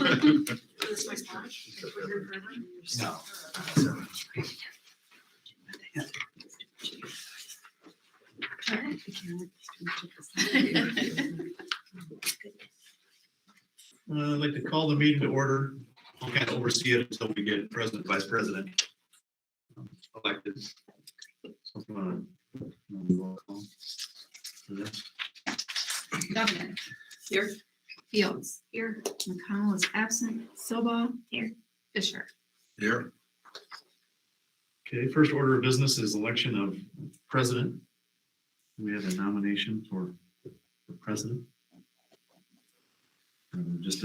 No. I'd like to call the meeting to order. I'll kind of oversee it until we get president, vice president elected. So if you wanna roll call for this. Donovan. Here. Fields. Here. McConnell is absent. Silva. Here. Fisher. Here. Okay, first order of business is election of president. We have a nomination for president. Just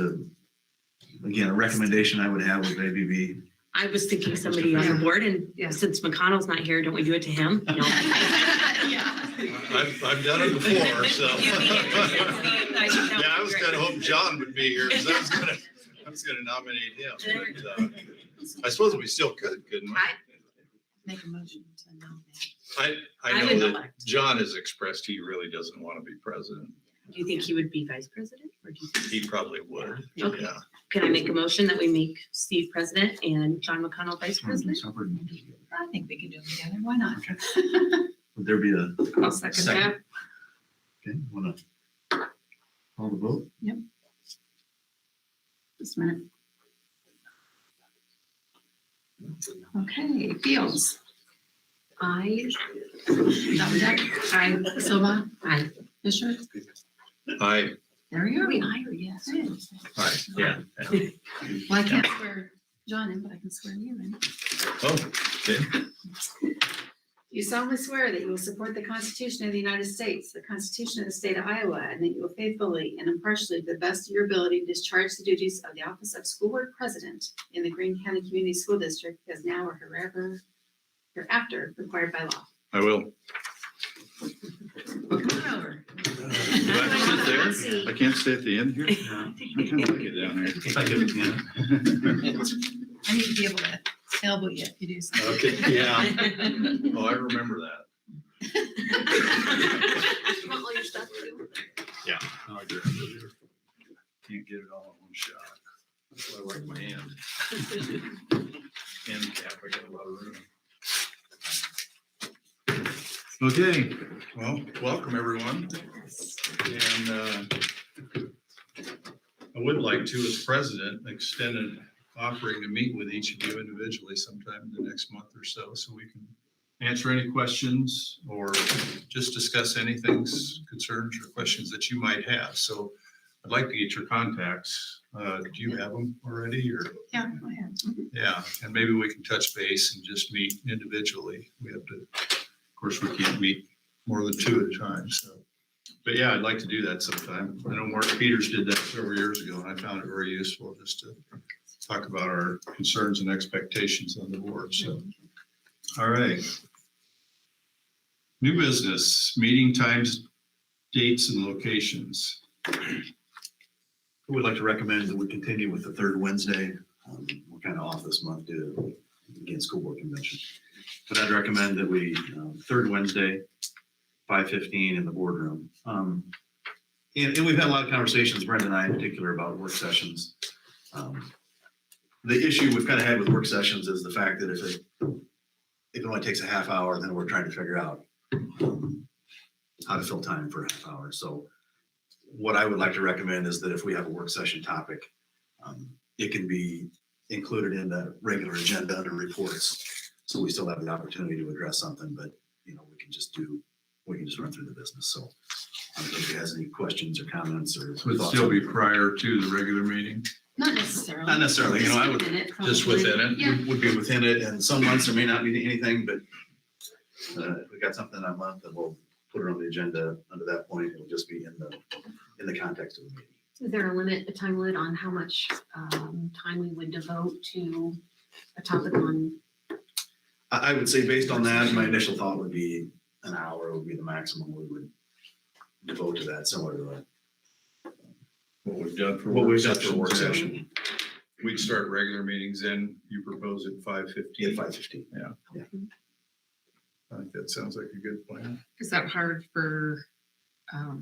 again, a recommendation I would have would maybe be. I was thinking somebody on the board, and since McConnell's not here, don't we do it to him? No. I've done it before, so. Yeah, I was kind of hoping John would be here, because I was gonna nominate him, but, I suppose we still could, couldn't we? Make a motion to nominate. I I know would that elect. John has expressed he really doesn't want to be president. Do you think he would be vice president? Or do you think? He probably would, Okay. yeah. Can I make a motion that we make Steve president and John McConnell vice president? I think we can do it together. Why not? Okay. Would there be a I'll second that. second? Okay, wanna call the vote? Just a minute. Okay, Fields. I. Dominic. Aye. Silva. Aye. Fisher. Aye. There we go. Aye or yes? Aye, yeah. Well, I can't swear John in, but I can swear you in. Oh, okay. You solemnly swear that you will support the Constitution of the United States, the Constitution of the State of Iowa, and that you will faithfully and impartially, to the best of your ability, discharge the duties of the Office of School Board President in the Greene County Community School District as now or hereafter required by law. I will. Come on over. Do I have to sit there? I can't stay at the end here? I kind of like it down here. If I give it to you. I need to be able to elbow you if you do something. Okay, yeah. Oh, I remember that. You want all your stuff too? Yeah. No, I do. Can't get it all in one shot. That's why I like my hand. Handicap, I got a lot of room. Okay, well, welcome everyone. And I would like to, as president, extend an offering to meet with each of you individually sometime in the next month or so we can answer any questions or just discuss any things, concerns, or questions that you might have. So I'd like to get your contacts. Do you have them already, or? Yeah, go ahead. Yeah, and maybe we can touch base and just meet individually. We have to, of course, we can't meet more than two at a time, so. But yeah, I'd like to do that sometime. I know Mark Peters did that several years ago, and I found it very useful just to talk about our concerns and expectations on the board, so. All right. New business, meeting times, dates, and locations. We would like to recommend that we continue with the third Wednesday. We're kind of off this month due to, again, school board convention. But I'd recommend that we, third Wednesday, 5:15 in the boardroom. And we've had a lot of conversations, Brenda and I in particular, about work sessions. the issue we've kind of had with work sessions is the fact that if it only takes a half hour, then we're trying to figure out how to fill time for a half hour. So what I would like to recommend is that if we have a work session topic, it can be included in the regular agenda under reports. So we still have the opportunity to address something, but we can just run through the business. So if anybody has any questions or comments or. Would thoughts still on be it. prior to the regular meeting, Not necessarily. Not necessarily, I would, within it, just probably. within it. Yeah. would be within it, and some months there may not be anything, but if we got something that month, then we'll put it on the agenda under that point. It'll just be in the context of the meeting. Is there a time limit on how much time we would devote to a topic on? I would say based on that, my initial thought would be an hour would be the maximum we would devote to that, similar to what we've done for what work we've done for work sessions. session. We'd start regular meetings in, you propose at 5:15. 5:15. Yeah. I think that sounds like a good plan. Is that hard for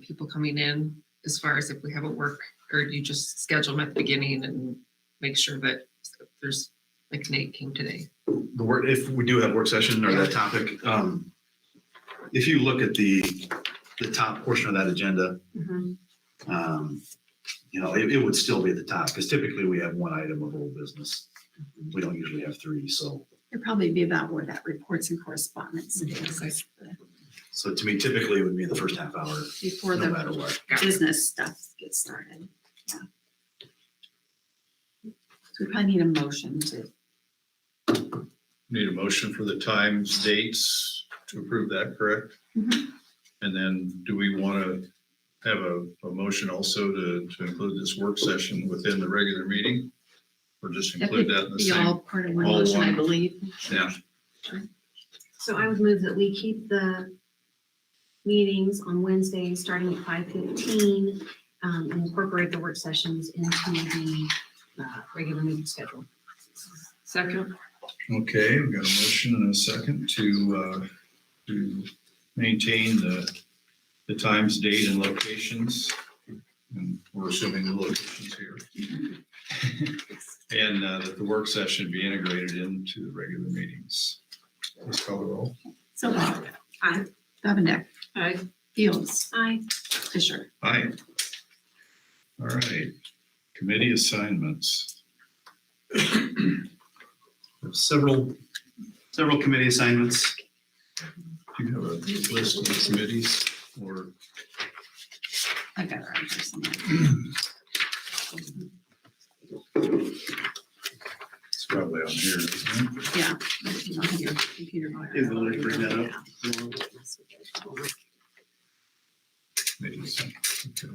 people coming in as far as if we have a work, or do you just schedule them at the beginning and make sure that there's, like Nate came today? The work, if we do have work session or that topic, if you look at the top portion of that agenda, it would still be at the top, because typically we have one item of old business. We don't usually have three, so. It'd probably be about where that reports and correspondence is. So to me, typically it would be in the first half hour, Before no the matter what. business stuff gets started. Yeah. So we probably need a motion to, Need a motion for the times, dates to approve that, correct? Mhm. And then do we want to have a motion also to include this work session within the regular meeting? Or just that include could that in the be same? all part of one all motion, I one. believe. Yeah, So I would move that we keep the meetings on Wednesdays, starting at 5:15, and incorporate the work sessions into the regular meeting schedule. Second. okay, we've got a motion and a second to maintain the times, date, and locations. And we're assuming the locations here. And that the work session be integrated into the regular meetings. Let's call the roll. So Bob. Aye. Davendeck. Aye. Fields. Aye. Fisher. Aye. All right, committee assignments. Several committee assignments. Do you have a list of the committees or? I got it right here somewhere. It's probably on here, isn't it? Yeah. If you don't have your computer. Is it let me bring that up? Committees, okay.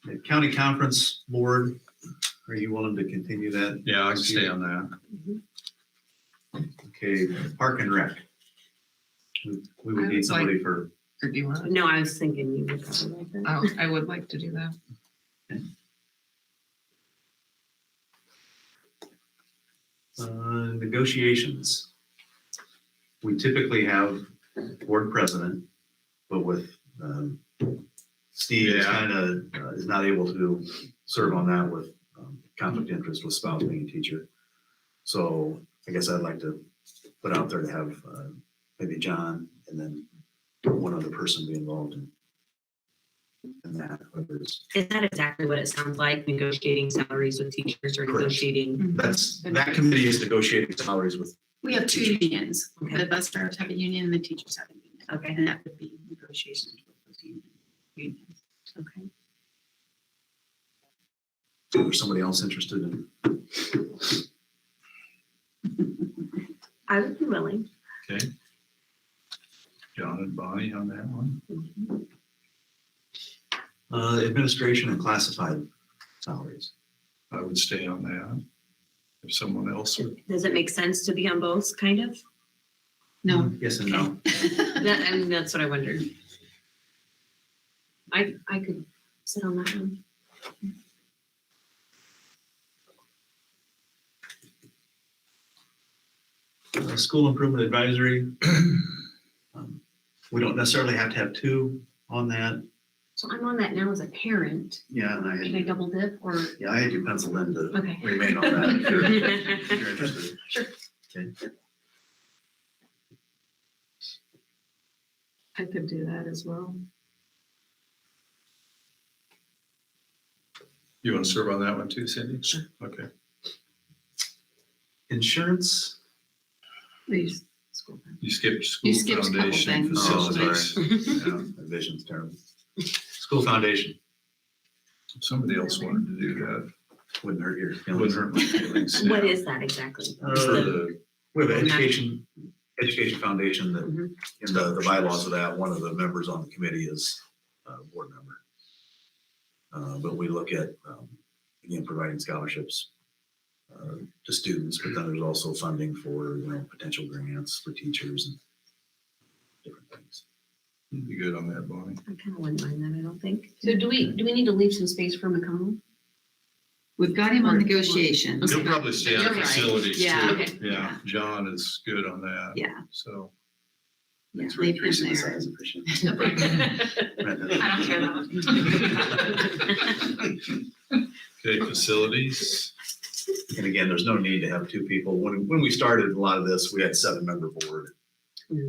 The County Conference Board, are you willing to continue that? Yeah, I can stay on that. Okay, Park and Rec. We would need somebody for, Or do you want? No, I was thinking you would probably like that. Oh, I would like to do that. negotiations. We typically have board president, but with Steve is Yeah. kind of is not able to serve on that with conflict of interest with spouse being a teacher. So I guess I'd like to put out there to have maybe John and then one other person be involved in that. Whoever is. Is that exactly what it sounds like, negotiating salaries with teachers or Correct. negotiating? That committee is negotiating salaries with. We have two unions. Okay. The bus drivers have a union and the teachers have a union. Okay. And that would be negotiations with those unions. Okay. Or somebody else interested in. I would be willing. Okay. John and Bonnie on that one. Administration and classified salaries. I would stay on that. If someone else would. Does it make sense to be on both, kind of? No. Yes and no. That, I mean, that's what I wondered. I could sit on that one. School improvement advisory. We don't necessarily have to have two on that. So I'm on that now as a parent. Yeah, and I Can I had, double dip or? yeah, I had you penciled in to Okay. remain on that if you're interested. Sure. Okay. I could do that as well. You want to serve on that one too, Cindy? Sure. Okay. Insurance? Please. You skipped school You skipped a couple foundation things. facilities. Yeah, my vision's terrible. School foundation, Somebody else wanted to do that. wouldn't hurt your Wouldn't feelings. hurt my feelings. What yeah. is that exactly? We have an education foundation that, Mhm. in the bylaws of that, one of the members on the committee is a board member. But we look at, again, providing scholarships to students, but then there's also funding for, potential grants for teachers and different things. You'd be good on that, Bonnie. I kind of wouldn't mind that, I don't think. So do we need to leave some space for McConnell? We've got him on negotiations. You'll probably stay on You're right. facilities too. Yeah. Okay. Yeah, John is good on that. Yeah. So, Yeah, Thanks for leave him increasing the there. size, appreciate I don't care that much. okay, facilities. And again, there's no need to have two people. When we started a lot of this, we had 7-member board.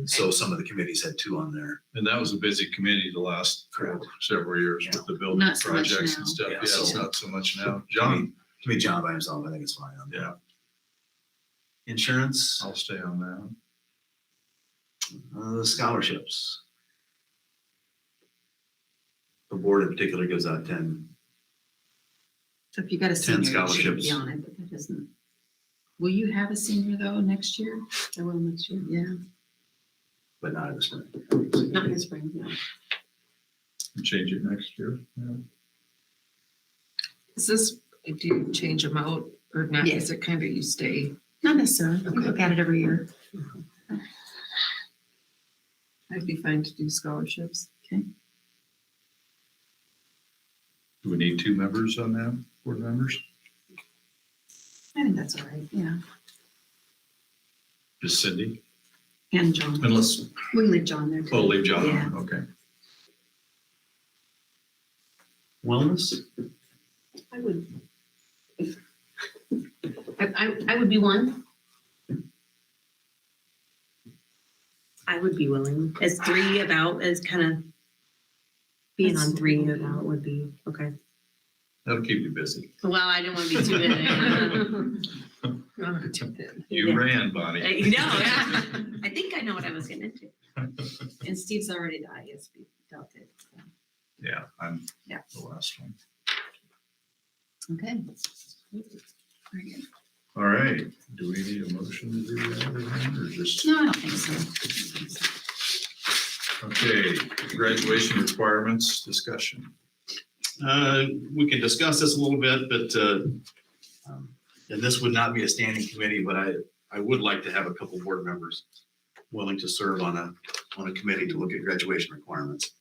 So some of the committees had 2 on there. And that was a busy committee the last several years with the building Not so much projects now. and stuff. Yeah, Yeah, it's so- not so much now. John, To me, John by himself, I think it's fine. On that. yeah, Insurance, I'll stay on that. scholarships. The board in particular gives out 10. So if you got a 10 senior, you should scholarships. be on it, but that doesn't. Will you have a senior though next year? I will next year. Yeah. But not in the spring. Not in the spring, no. Change it next year. Yeah. Is this, do you change them out or not? Yes. Is it kind of you stay? Not necessarily. We look at it every year. I'd be fine to do scholarships. Okay. Do we need 2 members on that, board members? I think that's all right. Yeah. Just Cindy? And John. Unless, We can leave John there too. oh, leave John Yeah. on, okay. Wellness, I would. I would be one. I would be willing. As 3 about, as kind of being on 3 about would be, okay. That'll keep you busy. Well, I didn't want to be too busy. I'm gonna jump in. You Yeah. ran, Bonnie. Yeah. I think I know what I was getting into. And Steve's already died. Yes, we dealt it. So. Yeah, I'm Yeah. the last one. Okay. Very good. All right, do we need a motion to do that or just, No, I don't think so. okay, graduation requirements discussion. we can discuss this a little bit, but, and this would not be a standing committee, but I would like to have a couple board members willing to serve on a committee to look at graduation requirements.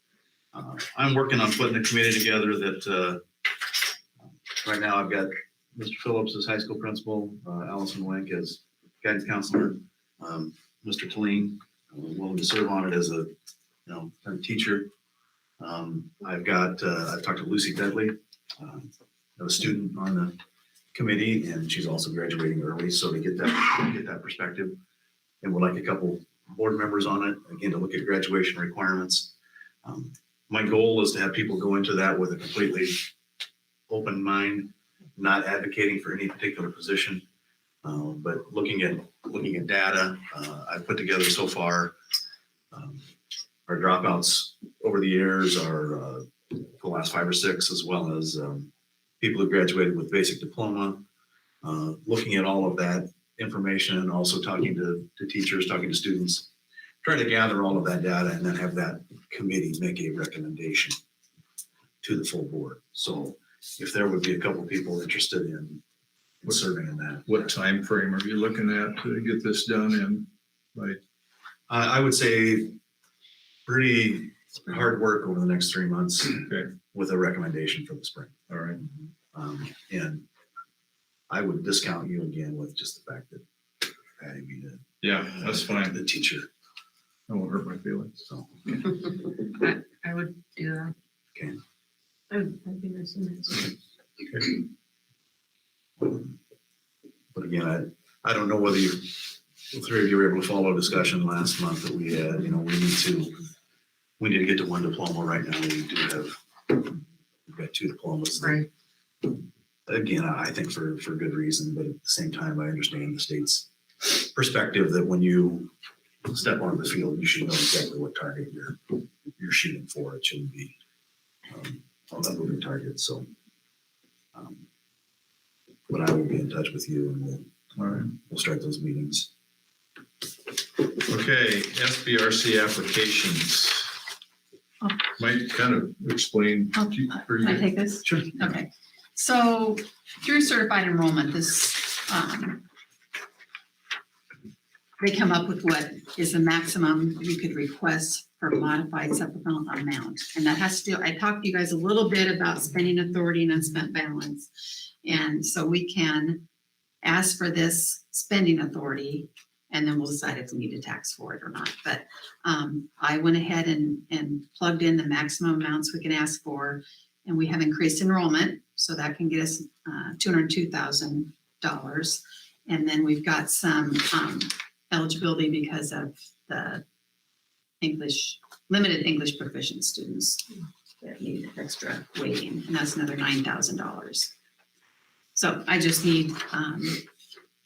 I'm working on putting a committee together that, right now I've got Mr. Phillips as high school principal, Allison Wink as guidance counselor, Mr. Talene, willing to serve on it as a teacher. I've talked to Lucy Dudley, a student on the committee, and she's also graduating early, so to get that perspective. And we'd like a couple board members on it, again, to look at graduation requirements. My goal is to have people go into that with a completely open mind, not advocating for any particular position, but looking at data. I've put together so far our dropouts over the years are the last 5 or 6, as well as people who graduated with basic diploma. Looking at all of that information, also talking to teachers, talking to students, trying to gather all of that data and then have that committee make a recommendation to the full board. So if there would be a couple people interested in serving in that. What time frame are you looking at to get this done in? Like, I would say pretty hard work over the next 3 months okay, with a recommendation for the spring. all right. And I would discount you again with just the fact that Patty be Yeah, that's fine. the teacher. That won't hurt my feelings. So I would do that. I'd be nice in that. But again, I don't know whether the three of you were able to follow a discussion last month that we had, you know, we need to get to one diploma right now. We do have, we've got 2 diplomas. Right. Again, I think for good reason, but at the same time, I understand the state's perspective that when you step onto the field, you should know exactly what target you're shooting for. It shouldn't be a moving target. So, but I will be in touch with you and we'll start those meetings. Okay, Sbrc applications. Might kind of explain. Oh, Can I take this? Sure. Okay, so through certified enrollment, this, they come up with what is the maximum you could request for modified supplemental amount. And that has to do, I talked to you guys a little bit about spending authority and unspent balance. And so we can ask for this spending authority and then we'll decide if we need to tax for it or not. But I went ahead and plugged in the maximum amounts we can ask for, and we have increased enrollment, so that can get us $202,000. And then we've got some eligibility because of the limited English proficient students that need extra weighting, and that's another $9,000. So I just need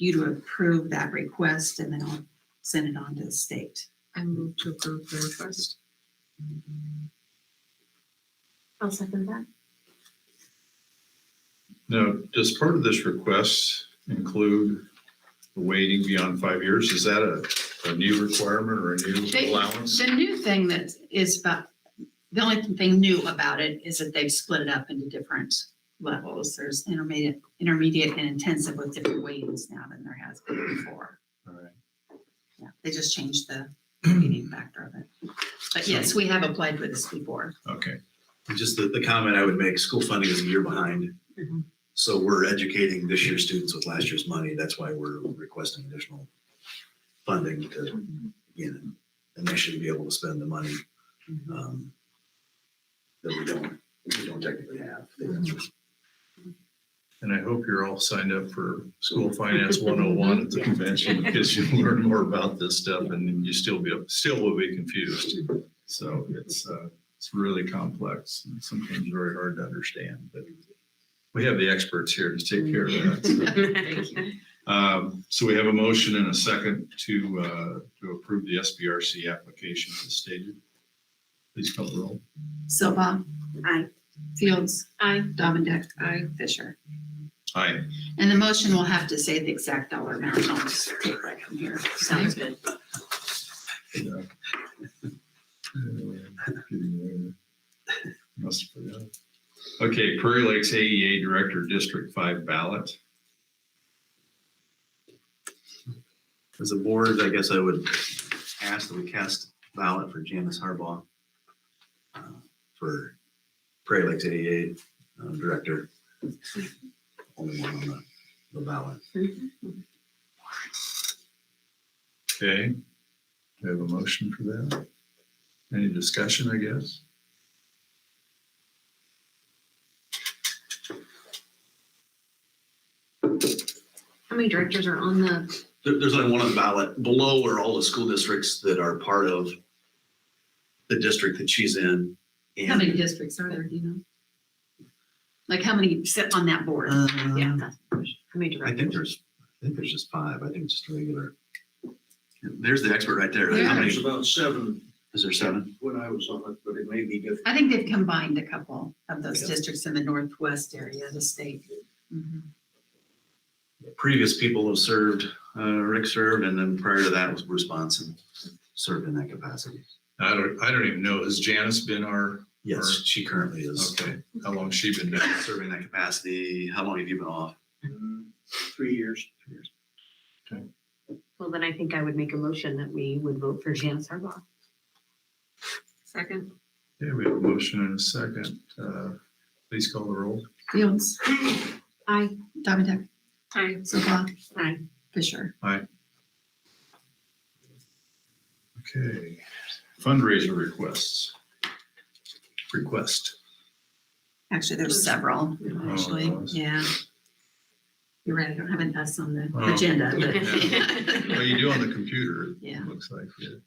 you to approve that request, and then I'll send it on to the state. I move to approve the request. I'll second that. Now, does part of this request include the waiting beyond 5 years? Is that a new requirement or a new allowance? The new thing that is the only thing new about it is that they've split it up into different levels. There's intermediate and intensive with different weightings now than there has been before. All right. Yeah, they just changed the weighting factor of it. But yes, we have applied for this before. Okay. Just the comment I would make, school funding is a year behind. Mhm. So we're educating this year's students with last year's money. That's why we're requesting additional funding to, again, initially be able to spend the money that we don't technically have. And I hope you're all signed up for School Finance 101 at the convention, because you'll learn more about this stuff and you still will be confused. So it's really complex and sometimes very hard to understand, but we have the experts here to take care of that. Thank you. So we have a motion and a second to approve the Sbrc application as stated. Please call the roll. Silva. Aye. Fields. Aye. Dominic. Aye. Fisher. Aye. And the motion will have to say the exact dollar amount. I'll just take right from here. Sounds good. Yeah. Must have forgot. Okay, Prairie Lakes AEA Director District 5 ballot. As a board, I guess I would ask that we cast ballot for Janice Harbaugh for Prairie Lakes 88 Director. Only one on the ballot. Okay, we have a motion for that. Any discussion, I guess? How many directors are on the, There's only one on the ballot. Below are all the school districts that are part of the district that she's in. How many districts are there, do you know? Like how many sit on that board? Yeah, that's the question. How many I think directors? there's just 5. I think it's just regular. There's the expert right there. Yeah. How many? There's about 7 Is there 7? when I was on it, but it may be different. I think they've combined a couple of those Yeah. districts in the northwest area of the state. Mhm. Previous people have served, Rick served, and then prior to that was Bruce Bonson served in that capacity. I don't even know. Has Janice been our? Yes, she currently is. Okay. How long's she been doing? Serving in that capacity. How long have you been off? 3 years. 3 years. Well, then I think I would make a motion that we would vote for Janice Harbaugh. Second. Yeah, we have a motion and a second. Please call the roll. Fields. Aye. Dominic. Aye. Silva. Aye. Fisher. Aye. Okay, fundraiser requests. Actually, there's several, actually, Oh, yeah. You're right, I don't have an S on the Oh. agenda, Well, you do on the computer, Yeah. it looks like, yeah.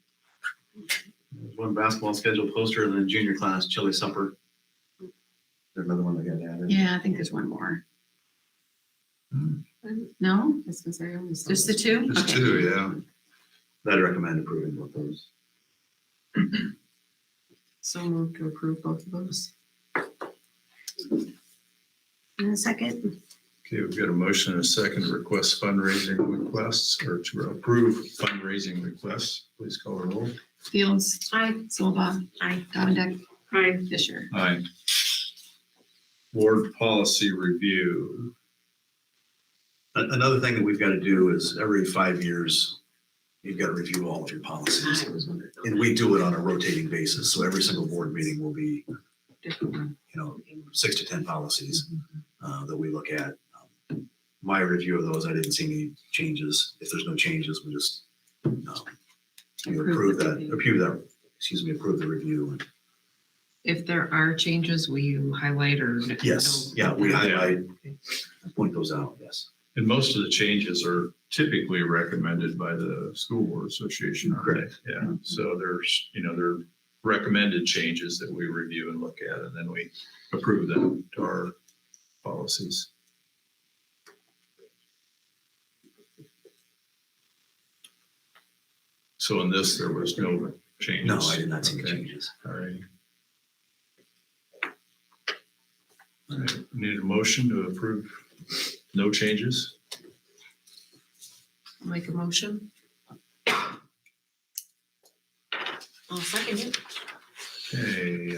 There's one basketball schedule poster and then junior class chili supper. There's another one that got added. Yeah, I think there's one more. Hmm. No, I was gonna say, I almost- just the two? Just Okay. two, yeah. I'd recommend approving both those. So move to approve both of those. And a second. Okay, we've got a motion and a second to request fundraising requests or to approve fundraising requests. Please call the roll. Fields. Aye. Solba. Aye. Davinder. Aye. Fisher. Aye. Board policy review. Another thing that we've got to do is every 5 years, you've got to review all of your policies. And we do it on a rotating basis. So every single board meeting will be, Different one. 6 to 10 policies that we look at. My review of those, I didn't see any changes. If there's no changes, we just you approve the review. If there are changes, will you highlight or? Yes, yeah, we highlight, point those out, yes. And most of the changes are typically recommended by the School Board Association. aren't they? Correct. Yeah, so there's, there are recommended changes that we review and look at, and then we approve them to our policies. So in this, there was no changes? No, I did not see any Okay. changes. All right. All right, need a motion to approve no changes? I'll make a motion. I'll second it. Okay,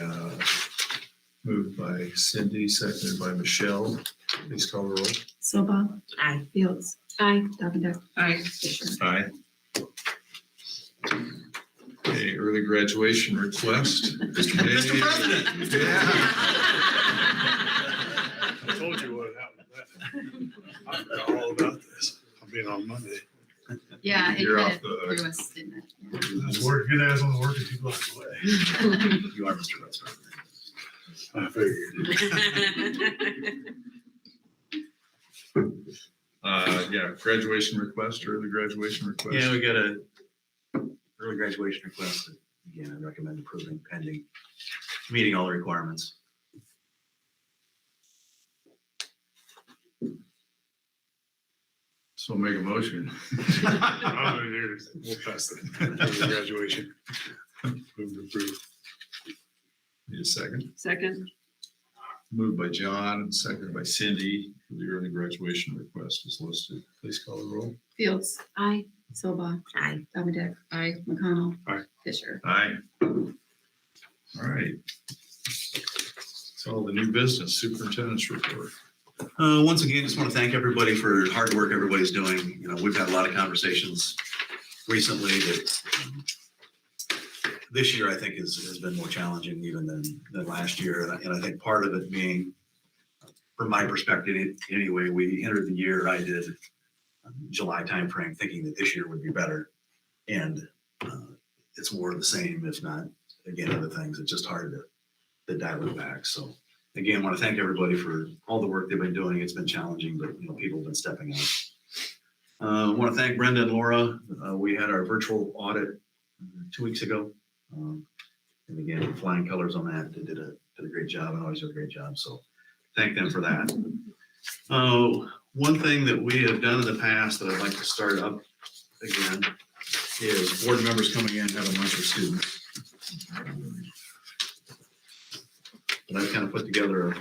moved by Cindy, seconded by Michelle. Please call the roll. Solba. Aye. Fields. Aye. Davinder. Aye. Fisher. Aye. Okay, early graduation request. Mr. President. Yeah. I told you what happened. I forgot all about this. I'll be on Monday. Yeah, it You're kind off of the hook. threw us, didn't it? I was working, I was only working 2 blocks away. You are Mr. Vice President. I figured. Yeah, graduation request, early graduation request. Yeah, we got a early graduation request. Again, I recommend approving pending meeting all the requirements. So make a motion. Oh, there's- We'll pass that. Early graduation. Move to approve. Need a second? Second. Moved by John and seconded by Cindy. The early graduation request is listed. Please call the roll. Fields. Aye. Solba. Aye. Davinder. Aye. McConnell. Aye. Fisher. Aye. All right. It's all the new business, superintendent's report. Once again, just want to thank everybody for hard work everybody's doing. We've had a lot of conversations recently that this year I think has been more challenging even than last year. And I think part of it being, from my perspective anyway, we entered the year, I did July timeframe thinking that this year would be better. And it's more of the same, if not, again, other things. It's just hard to dial it back. So again, I want to thank everybody for all the work they've been doing. It's been challenging, but people have been stepping up. I want to thank Brenda and Laura. We had our virtual audit 2 weeks ago. And again, flying colors on that. They did a great job and always do a great job. So thank them for that. One thing that we have done in the past that I'd like to start up again is board members coming in, having lunch with students. But I've kind of put together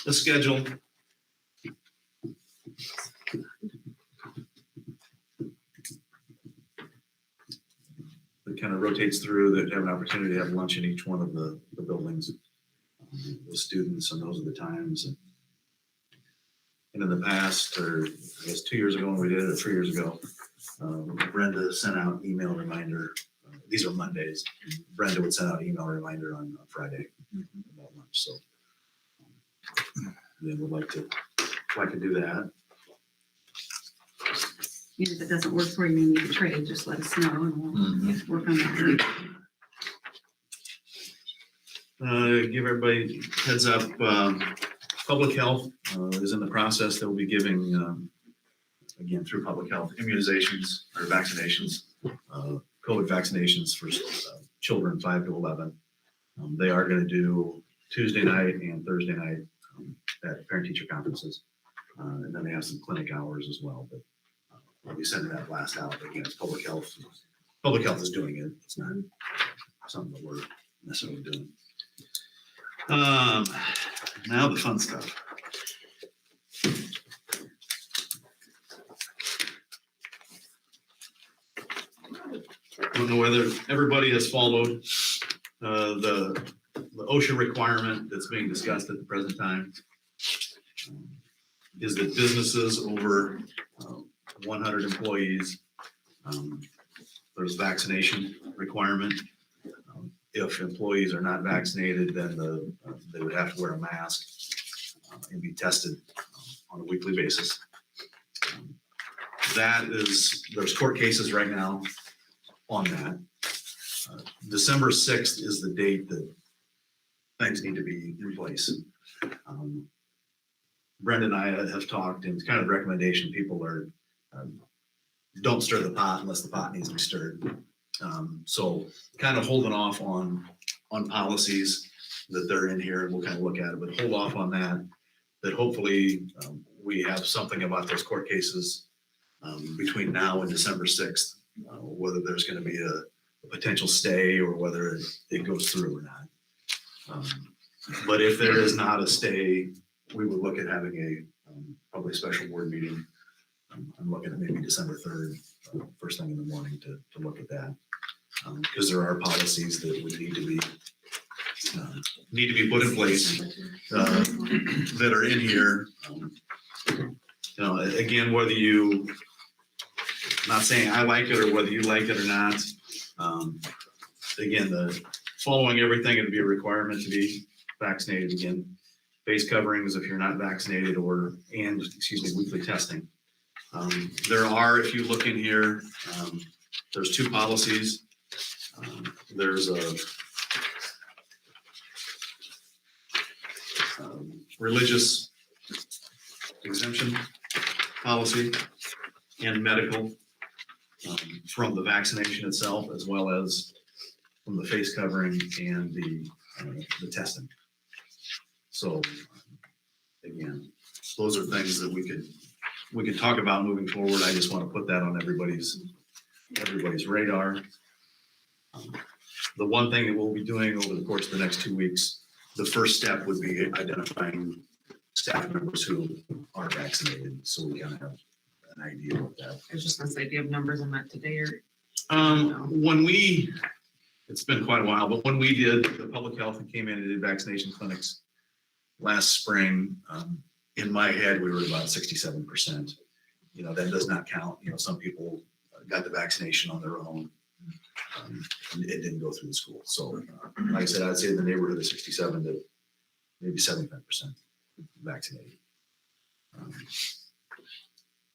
a schedule. That kind of rotates through, that have an opportunity to have lunch in each one of the buildings with students, and those are the times. And in the past, or I guess 2 years ago when we did it, or 3 years ago, Brenda sent out email reminder. These are Mondays. Brenda would send out email reminder on Friday about lunch. So then we'd like to do that. If it doesn't work for you, you need to trade, just let us know and we'll work on that. give everybody heads up, public health is in the process. They'll be giving, again, through public health, immunizations or vaccinations, COVID vaccinations for children 5 to 11. They are going to do Tuesday night and Thursday night at parent-teacher conferences. And then they have some clinic hours as well, but we'll be sending that blast out. Again, it's public health. Public health is doing it. It's not something that we're necessarily doing. Now the fun stuff. I don't know whether everybody has followed the OSHA requirement that's being discussed at the present time. Is that businesses over 100 employees, there's vaccination requirement. If employees are not vaccinated, then they would have to wear a mask and be tested on a weekly basis. There's court cases right now on that. December 6th is the date that things need to be in place. Brenda and I have talked, and it's kind of the recommendation. People are, don't stir the pot unless the pot needs to be stirred. So kind of holding off on policies that they're in here, and we'll kind of look at it, but hold off on that hopefully we have something about those court cases between now and December 6th, whether there's going to be a potential stay or whether it goes through or not. But if there is not a stay, we would look at having a probably special board meeting. I'm looking at maybe December 3rd, first thing in the morning to look at that. Because there are policies that would need to be put in place that are in here. Again, whether you, not saying I like it or whether you like it or not. Again, the following everything, it'd be a requirement to be vaccinated. Again, face coverings if you're not vaccinated weekly testing. There are, if you look in here, there's 2 policies. There's a religious exemption policy and medical from the vaccination itself, as well as from the face covering and the testing. So again, those are things that we could talk about moving forward. I just want to put that on everybody's radar. The one thing that we'll be doing over the course of the next 2 weeks, the first step would be identifying staff members who are vaccinated, so we kind of have an idea of that. I was just gonna say, do you have numbers on that today or? It's been quite a while, but when we did the public health and came in and did vaccination clinics last spring, in my head, we were about 67%. That does not count. Some people got the vaccination on their own. It didn't go through the school. So like I said, I'd say in the neighborhood of 67 to maybe 75% vaccinated.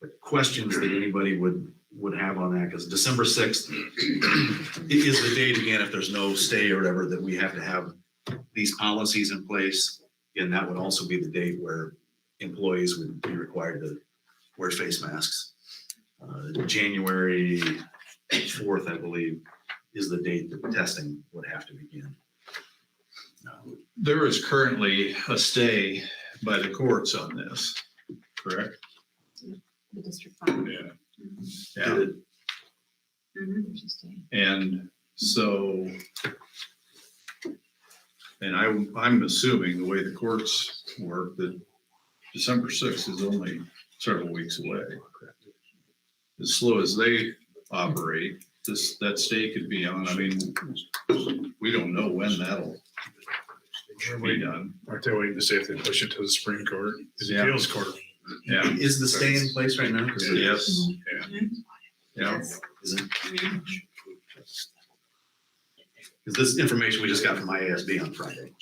But questions that anybody would have on that, because December 6th is the date, again, if there's no stay or whatever, that we have to have these policies in place. And that would also be the date where employees would be required to wear face masks. January 4th, I believe, is the date that the testing would have to begin. There is currently a stay by the courts on this, correct? The District 5. Yeah. Yeah. And so, and I'm assuming the way the courts work that December 6th is only several weeks away. As slow as they operate, that stay could be on. I mean, we don't know when that'll be done. Aren't they waiting to see if they push it to the Supreme Court? The appeals court. Yeah. Is the stay in place right now? Yes. Yeah. Is it? Because this information we just got from IASB on Friday.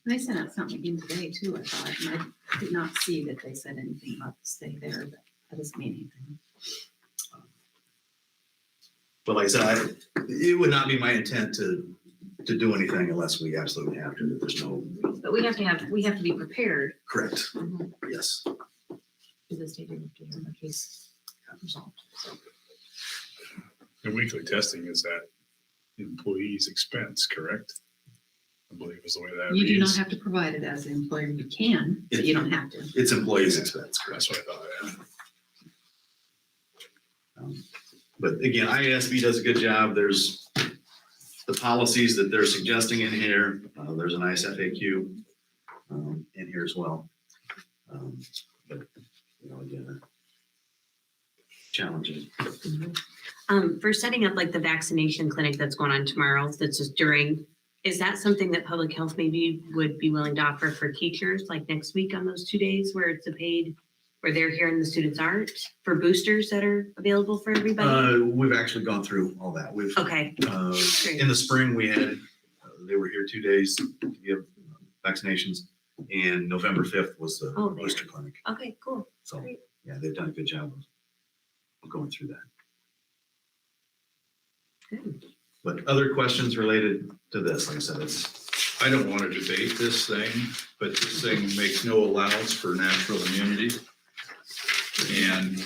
They sent out something again today too, I thought, and I did not see that they said anything about the stay there, but that doesn't mean anything. But like I said, it would not be my intent to to do anything unless we absolutely have to. There's no, But we have to be prepared correct, to yes. the state of the case resolved. So. The weekly testing is at employee's expense, correct? I believe is the way that You do not reads. have to provide it as an employer. You can, but you don't have to. It's employees' expense, correct? That's what I thought, yeah. But again, IASB does a good job. There's the policies that they're suggesting in here. There's a nice FAQ in here as well. But, you know, again, challenging. For setting up like the vaccination clinic that's going on tomorrow, that's just during, is that something that public health maybe would be willing to offer for teachers, like next week on those 2 days where it's a paid, where they're here and the students aren't, for boosters that are available for everybody? We've actually gone through all that. We've, Okay, great. in the spring, we had, they were here 2 days to give vaccinations, and November 5th was the Oh, there. booster clinic. Okay, cool. So, Great. yeah, they've done a good job of going through that. Good. But other questions related to this, like I said, I don't want to debate this thing, but this thing makes no allowance for natural immunity. And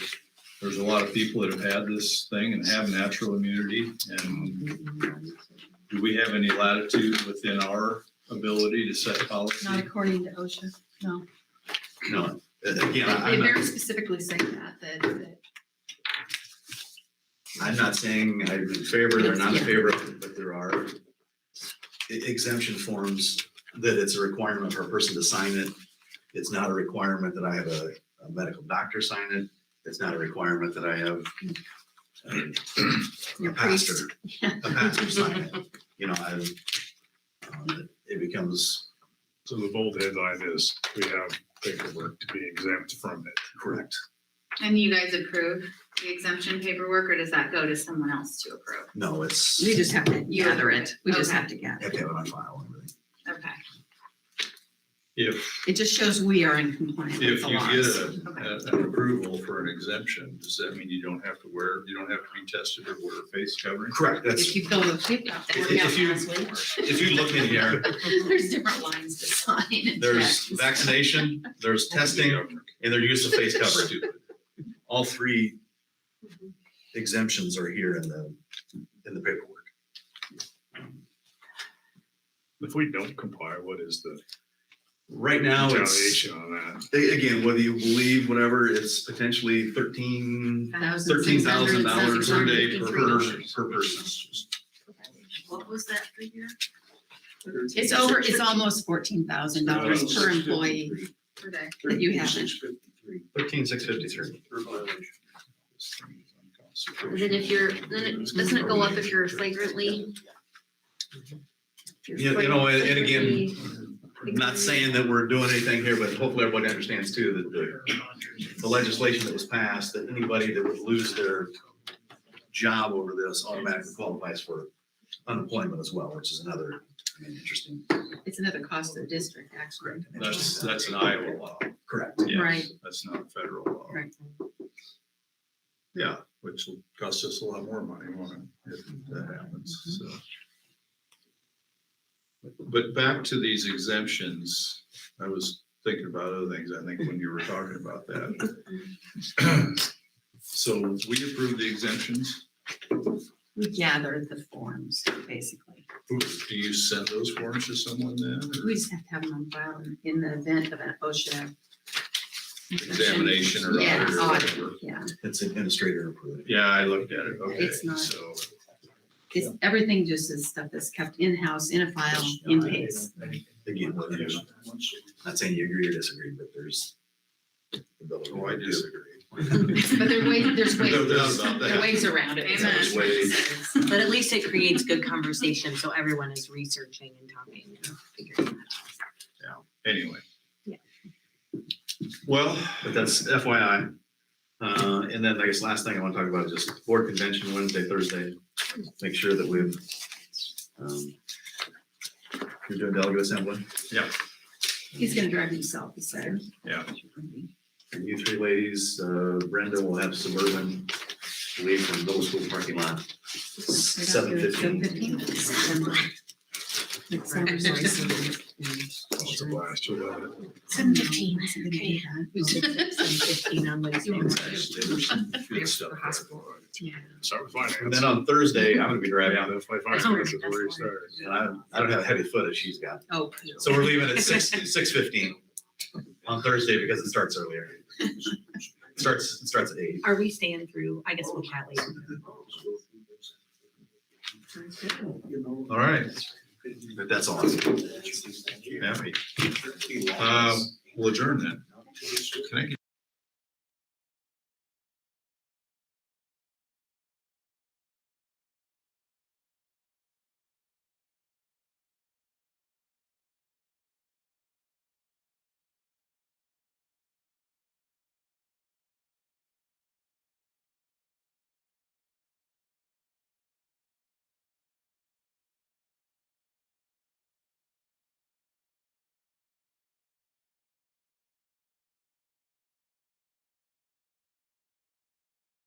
there's a lot of people that have had this thing and have natural immunity. And do we have any latitude within our ability to set policy? Not according to OSHA, no. no, again, They I'm very not, specifically say that I'm not saying I'm in favor or not in favor of it, but there are exemption forms that it's a requirement for a person to sign it. It's not a requirement that I have a medical doctor sign it. It's not a requirement that I have Your a pastor, priest. Yeah. a pastor sign it. You know, it becomes So the bold headline is, we have paperwork to be exempt from it. correct. And you guys approve the exemption paperwork, or does that go to someone else to approve? No, it's, We just have to You gather approve it. it. We just Okay. have to gather. have to have it on file and everything. Okay. If, It just shows we are in compliance with if the you laws. get an approval for an exemption, does that mean you don't have to be tested or wear a face covering? Correct, that's, If you fill the paper out that If worked out you- last week. if you look in here, There's different lines to sign and there's check. vaccination, there's testing, and their use of face cover. All three exemptions are here in the paperwork. If we don't comply, what is the Right now, it's, retaliation on that? again, whether you believe whatever, it's potentially $13,000 per day per person. What was that figure? It's almost $14,000 per employee Per day. that you have. $13,653. And then if you're, doesn't it go up if you're flagrantly? You know, and again, I'm not saying that we're doing anything here, but hopefully everybody understands too that the legislation that was passed, that anybody that would lose their job over this automatically qualifies for unemployment as well, which is another, interesting. It's another cost to the district, actually. That's an Iowa law. Correct. Yes, Right. That's not federal law. Right. Yeah, which will cost us a lot more money, won't it, if that happens, so. But back to these exemptions, I was thinking about other things, I think, when you were talking about that. So we approve the exemptions. We gather the forms, basically. Do you send those forms to someone then? or We just have to have them on file in the event of an OSHA. Examination or Yeah, audit or audit, whatever? yeah. It's administrator approved. Yeah, I looked at it, okay, It's not- so. It's, everything just is stuff that's kept in-house, in a file, in pace. Again, whether you're, not saying you agree or disagree, but there's. the ability Oh, I to do. disagree. But there's No doubt ways, about there that. are ways around it. There's ways. But at least it creates good conversation, so everyone is researching and talking and figuring that out. Anyway. Yeah. Well, But that's FYI. And then I guess last thing I want to talk about is just board convention Wednesday, Thursday. Make sure that we've, you're doing delegate assembly. yeah, He's gonna drive himself, he said. yeah. And you three ladies, Brenda will have Suburban leave from middle school parking lot. 7:15. 7:15. It sounds like It's a blast. You'll love it. 7:15, okay. We should set 7:15 on Wednesday. Good stuff. Start with finance. And then on Thursday, I'm gonna be driving. Yeah, that's my finance is where you start. And I don't have heavy foot as she's got. Oh. So we're leaving at 6:15 on Thursday because it starts earlier. It starts at 8. Are we staying through? I guess we'll chat later. All right. But that's all. Happy. We'll adjourn then. Can I get